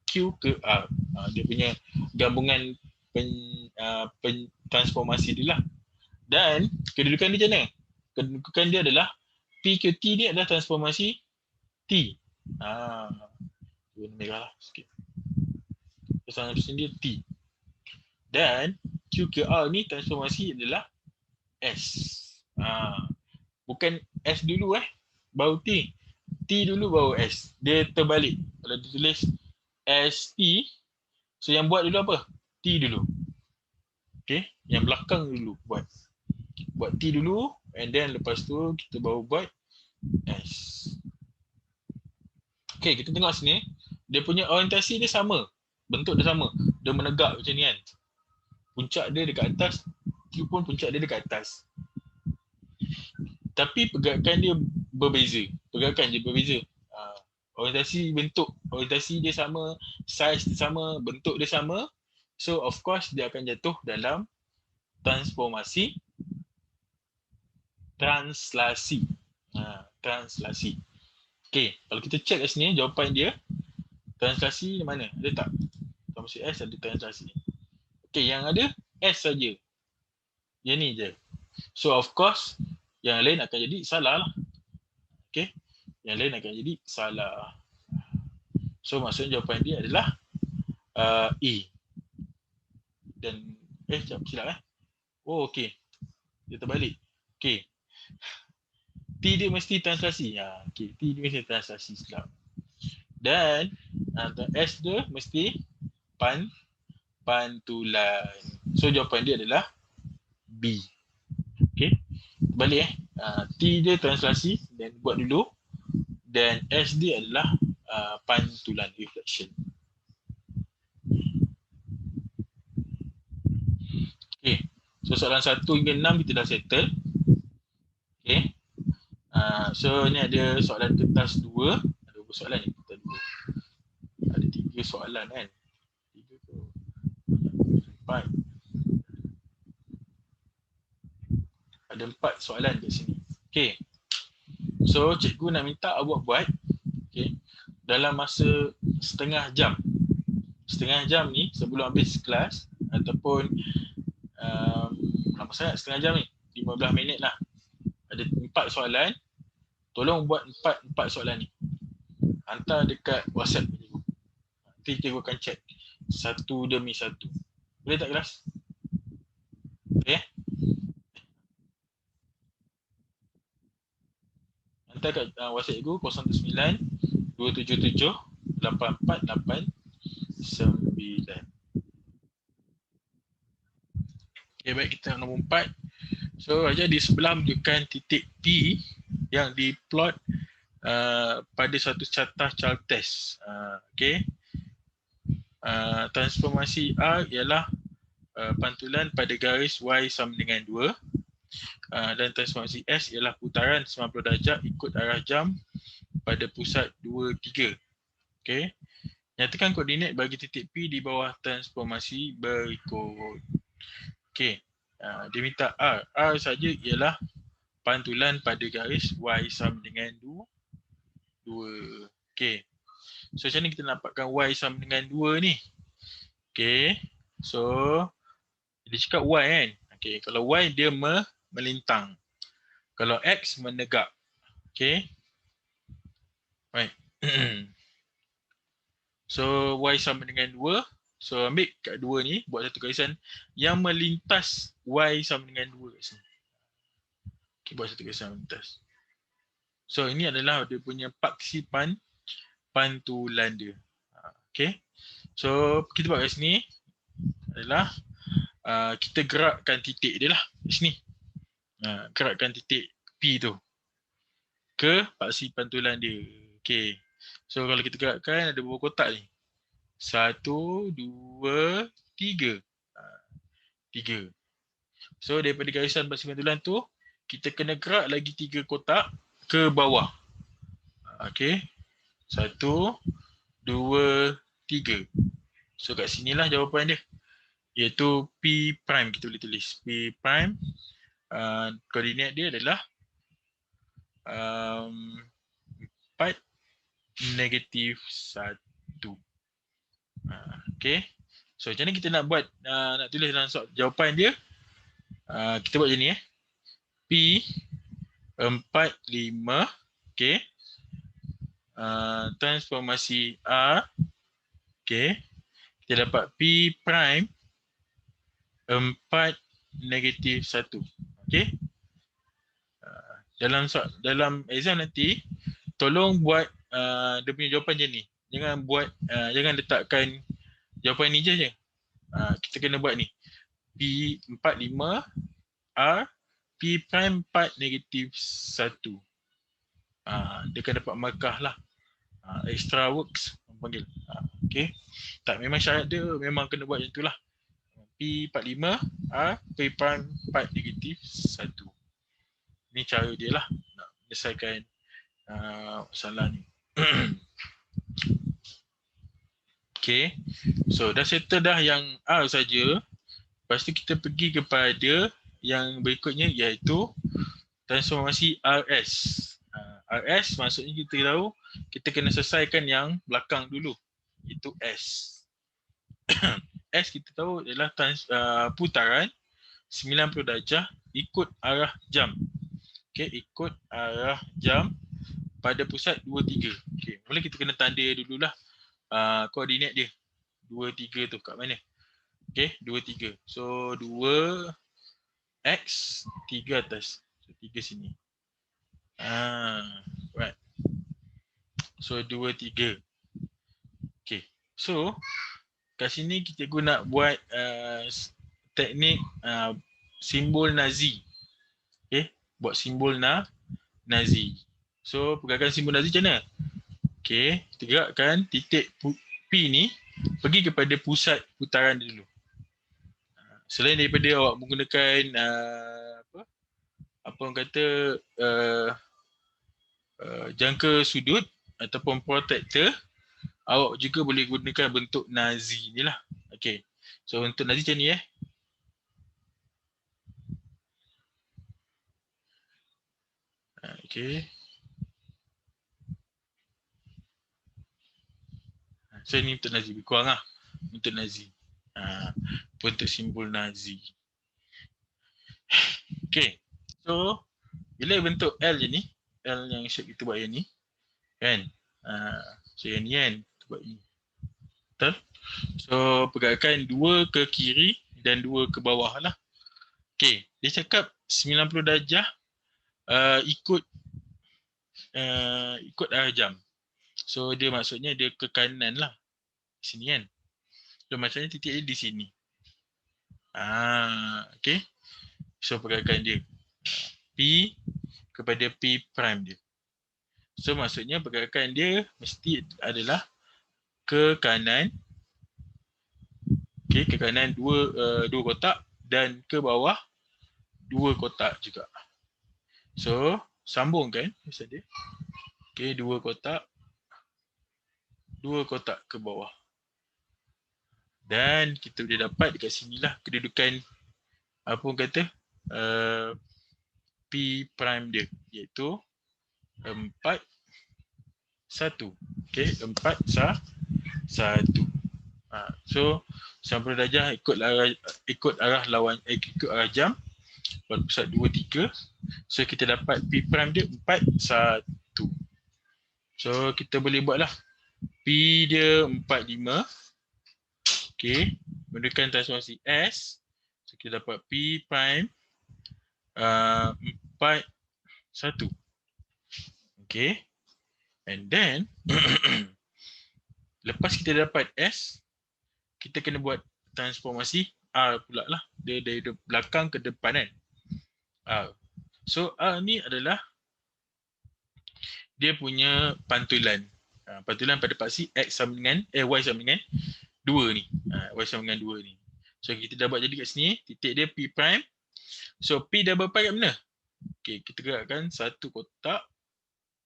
Q ke R. Dia punya gabungan transformasi dia lah. Dan kedudukan dia macam mana? Kedudukan dia adalah P ke T ni adalah transformasi T. Warna merah lah sikit. Transformasi dia T. Dan Q ke R ni transformasi adalah S. Bukan S dulu baru T. T dulu baru S. Dia terbalik. Kalau ditulis ST, so yang buat dulu apa? T dulu. Okay, yang belakang dulu buat T dulu, and then lepas tu kita baru buat S. Okay, kita tengok sini. Dia punya orientasi dia sama. Bentuk dia sama. Dia menegak macam ni kan. Puncak dia dekat atas. Q pun puncak dia dekat atas. Tapi pergerakan dia berbeza. Pergerakan dia berbeza. Orientasi bentuk. Orientasi dia sama. Saiz dia sama. Bentuk dia sama. So of course dia akan jatuh dalam transformasi translasi. Translasi. Okey, kalau kita check kat sini jawapan dia translasi di mana? Ada tak? Translasi S ada translasi. Okey, yang ada S saja. Yang ni je. So of course yang lain akan jadi salah lah. Okey. Yang lain akan jadi salah. So maksudnya jawapan dia adalah E. Dan sekejap silap Oh okey. Dia terbalik. Okey. T dia mesti translasi. Okey, T dia mesti translasi silap. Dan S dia mesti pantulan. So jawapan dia adalah B. Okey. Balik T dia translasi dan buat dulu. Dan S dia adalah pantulan, reflection. Okey. So soalan 1 hingga 6 kita dah settle. Okey. So ni ada soalan kertas 2. Ada berapa soalan ni kertas 2? Ada 3 soalan kan? 3 ke? 4. Ada 4 soalan kat sini. Okey. So cikgu nak minta awak buat dalam masa setengah jam. Setengah jam ni sebelum habis kelas ataupun lama sangat setengah jam ni, 15 minit lah. Ada 4 soalan. Tolong buat 4 soalan ni. Hantar dekat WhatsApp cikgu. Nanti cikgu akan check satu demi satu. Boleh tak kelas? Boleh Hantar kat WhatsApp cikgu 019 277 84889. Okay, baik, kita nombor 4. So Raja di sebelah menunjukkan titik P yang diplot pada satu cartah child test. Okay. Transformasi R ialah pantulan pada garis Y sama dengan 2. Dan transformasi S ialah putaran 90 darjah ikut arah jam pada pusat 2, 3. Okay. Nyatakan koordinat bagi titik P di bawah transformasi berikut. Okey. Dia minta R. R saja ialah pantulan pada garis Y sama dengan 2. Okey. So macam ni kita dapatkan Y sama dengan 2 ni. Okey. So dia cakap Y kan. Okey. Kalau Y dia melintang. Kalau X menegak. Okey. Right. So Y sama dengan 2. So ambil kat 2 ni, buat satu garisan yang melintas Y sama dengan 2 kat sini. Okay, buat satu garisan melintas. So ini adalah dia punya paksi pantulan dia. Okay. So kita buat kat sini adalah kita gerakkan titik dia lah kat sini. Gerakkan titik P tu ke paksi pantulan dia. Okay. So kalau kita gerakkan ada berapa kotak ni? 1, 2, 3. 3. So daripada garisan paksi pantulan tu, kita kena gerak lagi 3 kotak ke bawah. Okey. 1, 2, 3. So kat sinilah jawapan dia. Iaitu P prime, kita boleh tulis. P prime. Koordinat dia adalah 4, -1. Okay. So macam mana kita nak buat, nak tulis dalam jawapan dia. Kita buat macam ni P 4, 5. Okay. Transformasi R. Okay. Kita dapat P prime 4, -1. Okay. Dalam exam nanti, tolong buat dia punya jawapan macam ni. Jangan letakkan jawapan ni je. Kita kena buat ni. P 4, 5 R P prime 4, -1. Dia akan dapat markah lah. Extra works panggil. Okay. Tak, memang syarat dia memang kena buat macam tu lah. P 45 R P prime 4, -1. Ni cara dia lah nak menyelesaikan masalah ni. Okay. So dah settle dah yang R saja. Lepas tu kita pergi kepada yang berikutnya iaitu transformasi RS. RS maksudnya kita tahu kita kena selesaikan yang belakang dulu. Itu S. S kita tahu adalah putaran 90 darjah ikut arah jam. Okey, ikut arah jam pada pusat 23. Okey, mula kita kena tanda dululah koordinat dia. 23 tu kat mana? Okey, 23. So 2 X 3 atas. So 3 sini. Right. So 2 3. Okey. So kat sini kita guna buat teknik simbol Nazi. Okey, buat simbol Nazi. So pergerakan simbol Nazi macam mana? Okey, kita gerakkan titik P ni pergi kepada pusat putaran dia dulu. Selain daripada awak menggunakan apa orang kata jangka sudut ataupun protractor, awak juga boleh gunakan bentuk Nazi ni lah. Okey. So bentuk Nazi macam ni Okey. So ni bentuk Nazi, lebih kurang lah bentuk Nazi. Bentuk simbol Nazi. Okey. So bila bentuk L je ni, L yang shape kita buat yang ni, kan? So yang ni kan, kita buat ni. Betul? So pergerakan 2 ke kiri dan 2 ke bawah lah. Okey, dia cakap 90 darjah ikut arah jam. So dia maksudnya dia ke kanan lah. Sini kan. So maksudnya titik dia di sini. Okey. So pergerakan dia P kepada P prime dia. So maksudnya pergerakan dia mesti adalah ke kanan. Okey, ke kanan dua kotak dan ke bawah 2 kotak juga. So sambungkan macam dia. Okey, 2 kotak ke bawah. Dan kita boleh dapat dekat sinilah kedudukan apa orang kata P prime dia, iaitu 4 1. Okey, 4 1. So 90 darjah ikut arah lawan ikut arah jam pada pusat 2 3. So kita dapat P prime dia 4 1. So kita boleh buatlah P dia 4 5. Okey, menggunakan transformasi S. So kita dapat P prime 4 1. Okey. And then lepas kita dapat S, kita kena buat transformasi R pula lah. Dia dari belakang ke depan kan. R. So R ni adalah dia punya pantulan. Pantulan pada paksi X sama dengan Y sama dengan 2 ni. Y sama dengan 2 ni. So kita dah buat jadi kat sini, titik dia P prime. So P double prime kat mana? Okey, kita gerakkan satu kotak.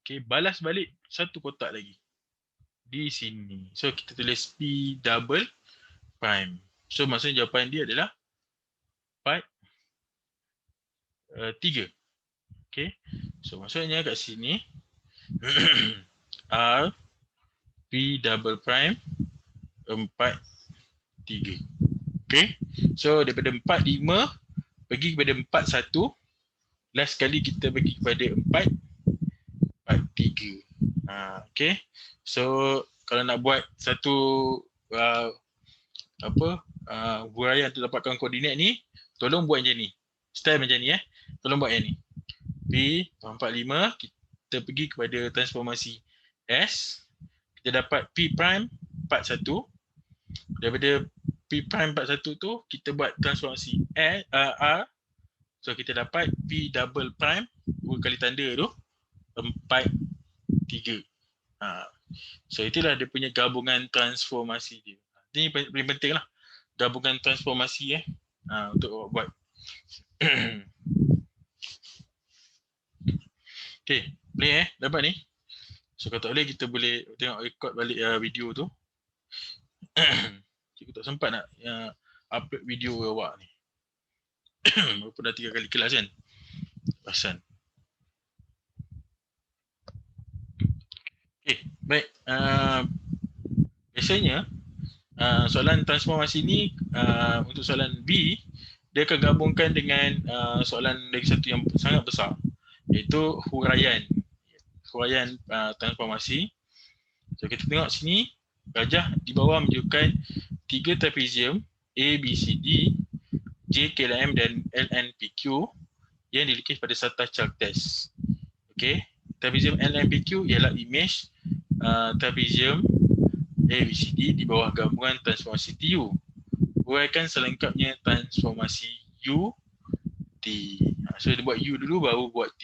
Okey, balas balik satu kotak lagi. Di sini. So kita tulis P double prime. So maksudnya jawapan dia adalah part 3. Okey. So maksudnya kat sini R P double prime 4 3. Okey. So daripada 4 5 pergi kepada 4 1. Last sekali kita pergi kepada 4 3. Okey. So kalau nak buat satu huraian untuk dapatkan koordinat ni, tolong buat macam ni. Style macam ni Tolong buat yang ni. P 45, kita pergi kepada transformasi S. Kita dapat P prime 41. Daripada P prime 41 tu kita buat transformasi R. So kita dapat P double prime 2 kali tanda tu 4 3. So itulah dia punya gabungan transformasi dia. Ini paling penting lah, gabungan transformasi untuk buat. Okay, boleh dapat ni. So kalau tak boleh, kita boleh tengok record balik video tu. Kita tak sempat nak upload video awak ni. Walaupun dah 3 kali kelas kan. Pasal. Okay, baik. Biasanya soalan transformasi ni untuk soalan B, dia akan gabungkan dengan soalan lagi satu yang sangat besar, iaitu huraian transformasi. So kita tengok sini, gajah di bawah menunjukkan 3 trapezium A, B, C, D, J, K, L, M dan L, N, P, Q yang dilukis pada Sata Chalk Test. Okay, trapezium L, N, P, Q ialah image trapezium A, B, C, D di bawah gabungan transformasi TU. Uraikan selengkapnya transformasi U, T. So dia buat U dulu baru buat T.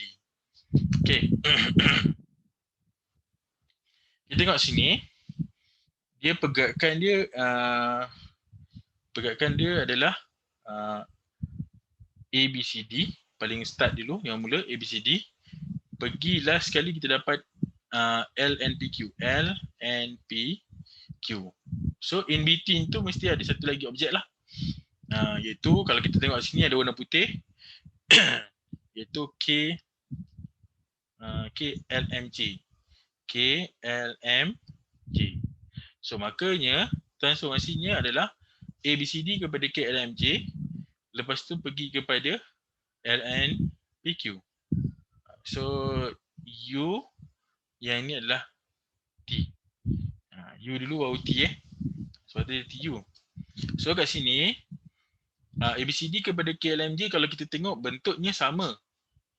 Okay. Kita tengok sini, dia pergerakan dia adalah A, B, C, D. Paling start dulu, yang mula A, B, C, D. Pergi last sekali kita dapat L, N, P, Q. L, N, P, Q. So in between tu mesti ada satu lagi objek lah. Iaitu kalau kita tengok sini ada warna putih. Iaitu K, L, M, J. K, L, M, J. So makanya transformasinya adalah A, B, C, D kepada K, L, M, J. Lepas tu pergi kepada L, N, P, Q. So U yang ini adalah T. U dulu baru T sebab dia TU. So kat sini ABCD kepada KLMJ kalau kita tengok bentuknya sama.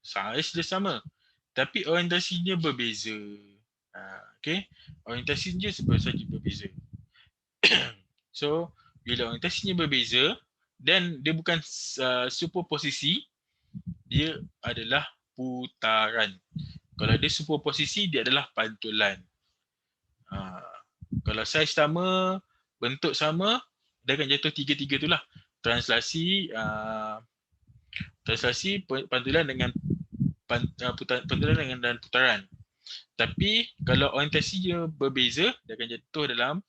Saiz dia sama. Tapi orientasinya berbeza. Okay. Orientasinya saja berbeza. So bila orientasinya berbeza dan dia bukan superposisi, dia adalah putaran. Kalau dia superposisi, dia adalah pantulan. Kalau saiz sama, bentuk sama, dia akan jatuh tiga-tiga tu lah. Translasi, pantulan dengan pantulan dengan putaran. Tapi kalau orientasi dia berbeza, dia akan jatuh dalam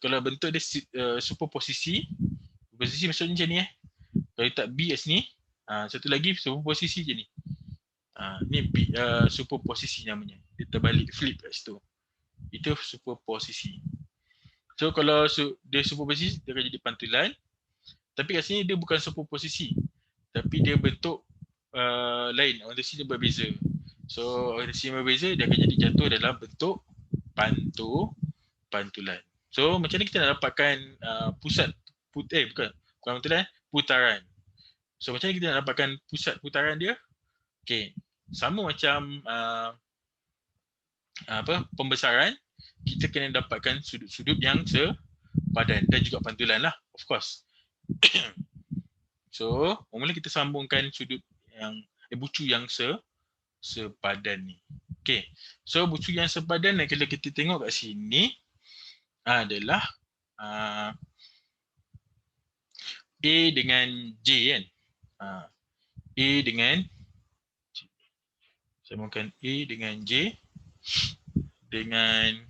kalau bentuk dia superposisi. Posisi maksudnya macam ni Kalau letak B kat sini, satu lagi superposisi je ni. Ni superposisi namanya. Dia terbalik, flip kat situ. Itu superposisi. So kalau dia superposisi, dia akan jadi pantulan. Tapi kat sini dia bukan superposisi. Tapi dia bentuk lain, orientasi dia berbeza. So orientasi berbeza, dia akan jadi jatuh dalam bentuk pantulan. So macam ni kita nak dapatkan bukan pantulan, putaran. So macam ni kita nak dapatkan pusat putaran dia. Okay, sama macam pembesaran, kita kena dapatkan sudut-sudut yang sepadan dan juga pantulan lah, of course. So mula kita sambungkan sudut yang bucu yang sepadan ni. Okay, so bucu yang sepadan yang kalau kita tengok kat sini adalah A dengan J kan. A dengan J. Sambungkan A dengan J dengan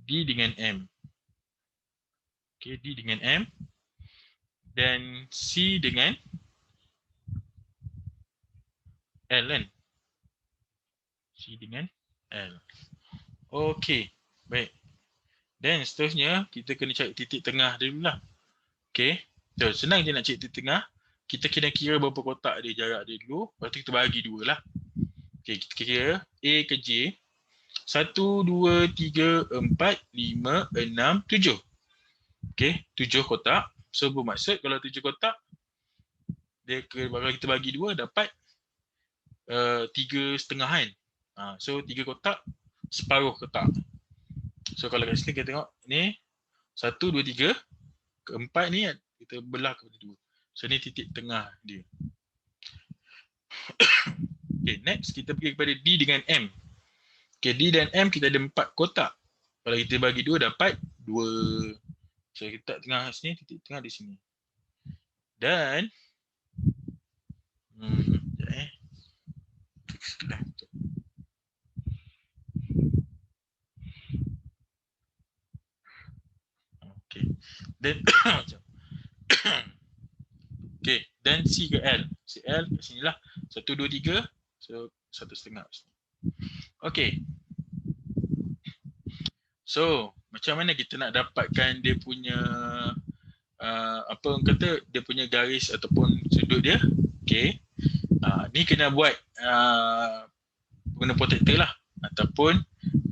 D dengan M. Okay, D dengan M dan C dengan L kan. C dengan L. Okay, baik. Dan seterusnya kita kena cari titik tengah dulu lah. Okay, so senang je nak cari titik tengah. Kita kena kira berapa kotak dia, jarak dia dulu. Lepas tu kita bagi dua lah. Okay, kita kira A ke J. 1, 2, 3, 4, 5, 6, 7. Okay, 7 kotak. So bermaksud kalau 7 kotak, kalau kita bagi dua dapat 3,5 kan. So 3 kotak, separuh kotak. So kalau kat sini kita tengok ni 1, 2, 3. Keempat ni kita belah kepada 2. So ni titik tengah dia. Okay, next kita pergi kepada D dengan M. Okay, D dan M kita ada 4 kotak. Kalau kita bagi 2 dapat 2. So kita letak tengah sini, titik tengah di sini. Dan Then okay, then C ke L. C L kat sini lah. 1, 2, 3. So 1,5. Okay. So macam mana kita nak dapatkan dia punya apa orang kata, dia punya garis ataupun sudut dia. Okay. Ni kena buat guna protektor lah. Ataupun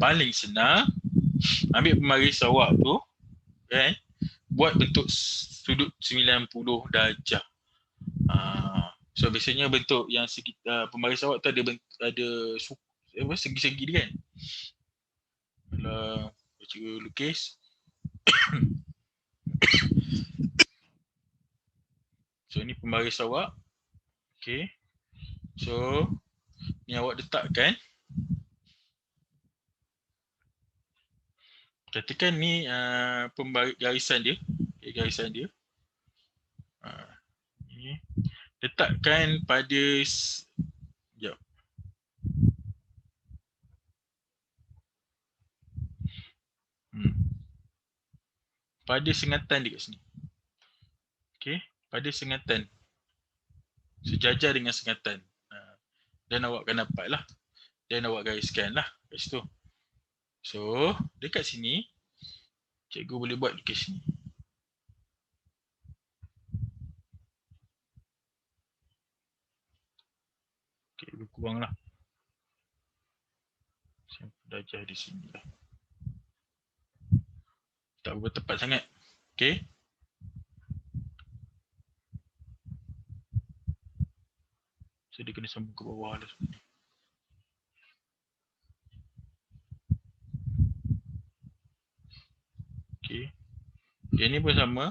paling senang, ambil pembaris awak tu, kan, buat bentuk sudut 90 darjah. So biasanya bentuk yang pembaris awak tu ada segi-segi dia kan. Kalau cikgu lukis so ni pembaris awak. Okay. So ni awak letakkan. Katakan ni garisan dia. Okay, garisan dia. Ni. Letakkan pada sekejap. Pada sengatan dia kat sini. Okay, pada sengatan. Sejajar dengan sengatan. Dan awak akan dapat lah. Dan awak gariskan lah kat situ. So, dekat sini, cikgu boleh buat dekat sini. Okay, lebih kurang lah. Darjah di sini lah. Tak berapa tepat sangat. Okay. So, dia kena sambung ke bawah lah sebenarnya. Okay. Yang ni pun sama.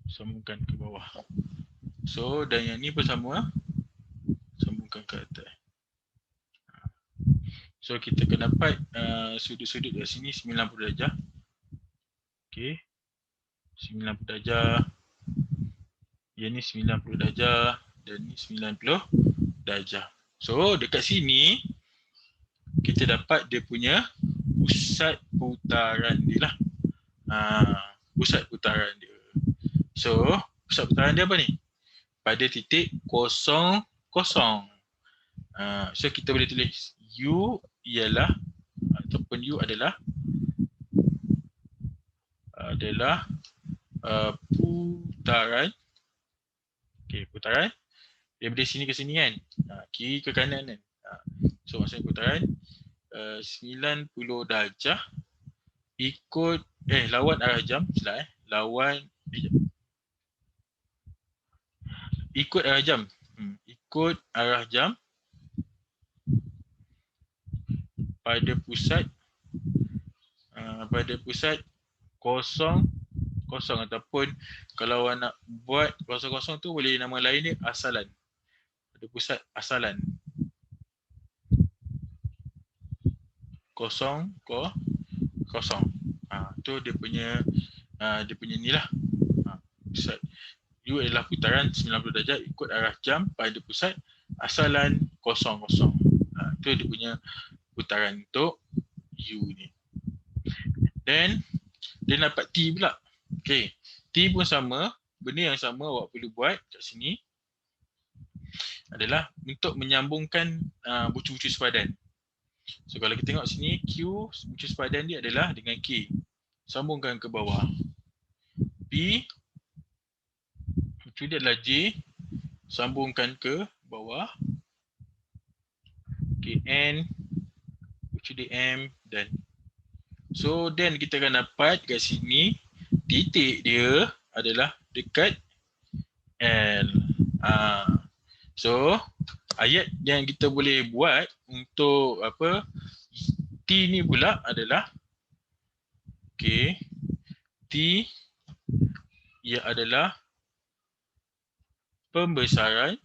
Sambungkan ke bawah. So, dan yang ni pun sama. Sambungkan ke atas. So, kita akan dapat sudut-sudut dari sini 90 darjah. Okay. 90 darjah. Yang ni 90 darjah. Dan ni 90 darjah. So, dekat sini, kita dapat dia punya pusat putaran dia lah. Pusat putaran dia. So, pusat putaran dia apa ni? Pada titik 0, 0. So, kita boleh tulis U ialah, ataupun U adalah putaran. Okay, putaran. Daripada sini ke sini kan. Kiri ke kanan kan. So, maksudnya putaran 90 darjah ikut, lawan arah jam. Lawan, ikut arah jam. Ikut arah jam pada pusat 0, 0 ataupun kalau awak nak buat 0, 0 tu boleh nama lain dia asalan. Pada pusat asalan. 0, 0. Tu dia punya ni lah. Pusat U adalah putaran 90 darjah ikut arah jam pada pusat asalan 0, 0. Tu dia punya putaran untuk U ni. Then dia dapat T pula. Okay. T pun sama. Benda yang sama awak perlu buat kat sini adalah untuk menyambungkan bucu-bucu sepadan. So kalau kita tengok sini, Q bucu sepadan dia adalah dengan K. Sambungkan ke bawah. P bucu dia adalah J. Sambungkan ke bawah. Okay, N bucu dia M dan. So then kita akan dapat kat sini titik dia adalah dekat L. So ayat yang kita boleh buat untuk apa T ni pula adalah okay, T ia adalah pembesaran,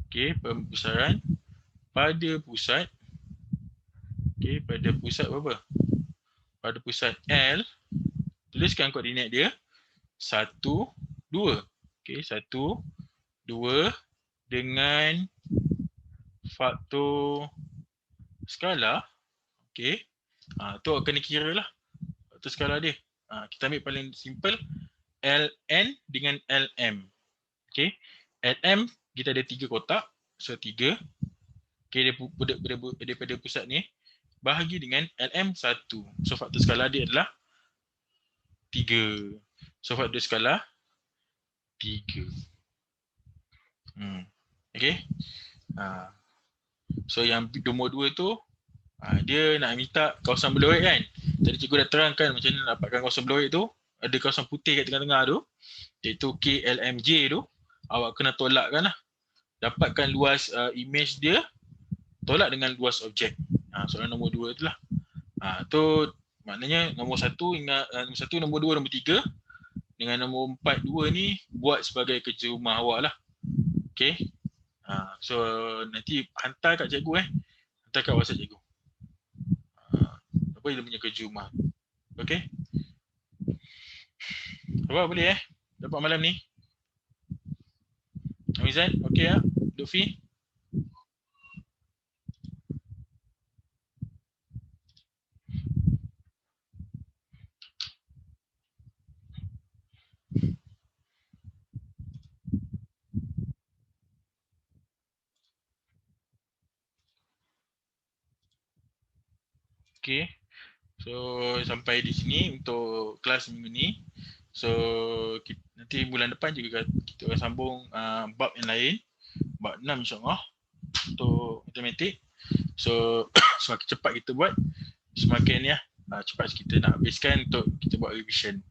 okay, pembesaran pada pusat, okay, pada pusat berapa? Pada pusat L. Tuliskan koordinat dia 1, 2. Okey, 1, 2 dengan faktor skala. Okey. Tu akan dikira lah faktor skala dia. Kita ambil paling simple Ln dengan Lm. Okey. Lm kita ada 3 kotak. So 3. Okey, daripada pusat ni bahagi dengan Lm 1. So faktor skala dia adalah 3. So faktor skala 3. Okey. So yang nombor 2 tu dia nak minta kawasan berlorik kan. Tadi cikgu dah terangkan macam mana dapatkan kawasan berlorik tu. Ada kawasan putih kat tengah-tengah tu, iaitu KLMJ tu. Awak kena tolakkan lah. Dapatkan luas image dia, tolak dengan luas objek. Soalan nombor 2 tu lah. Tu maknanya nombor 1 ingat nombor 1, nombor 2, nombor 3 dengan nombor 4, 2 ni buat sebagai kerja rumah awak lah. Okay. So nanti hantar kat cikgu hantar kat WhatsApp cikgu. Apa dia punya kerja rumah. Okay. Apa boleh dapat malam ni? Amizan, okey ya? Lutfi? Okey. So sampai di sini untuk kelas minggu ni. So nanti bulan depan juga kita akan sambung bab yang lain. Bab 6 insya-Allah untuk matematik. So semakin cepat kita buat, semakin cepat kita nak habiskan untuk kita buat revision.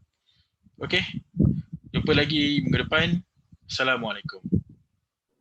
Okey. Jumpa lagi minggu depan. Assalamualaikum.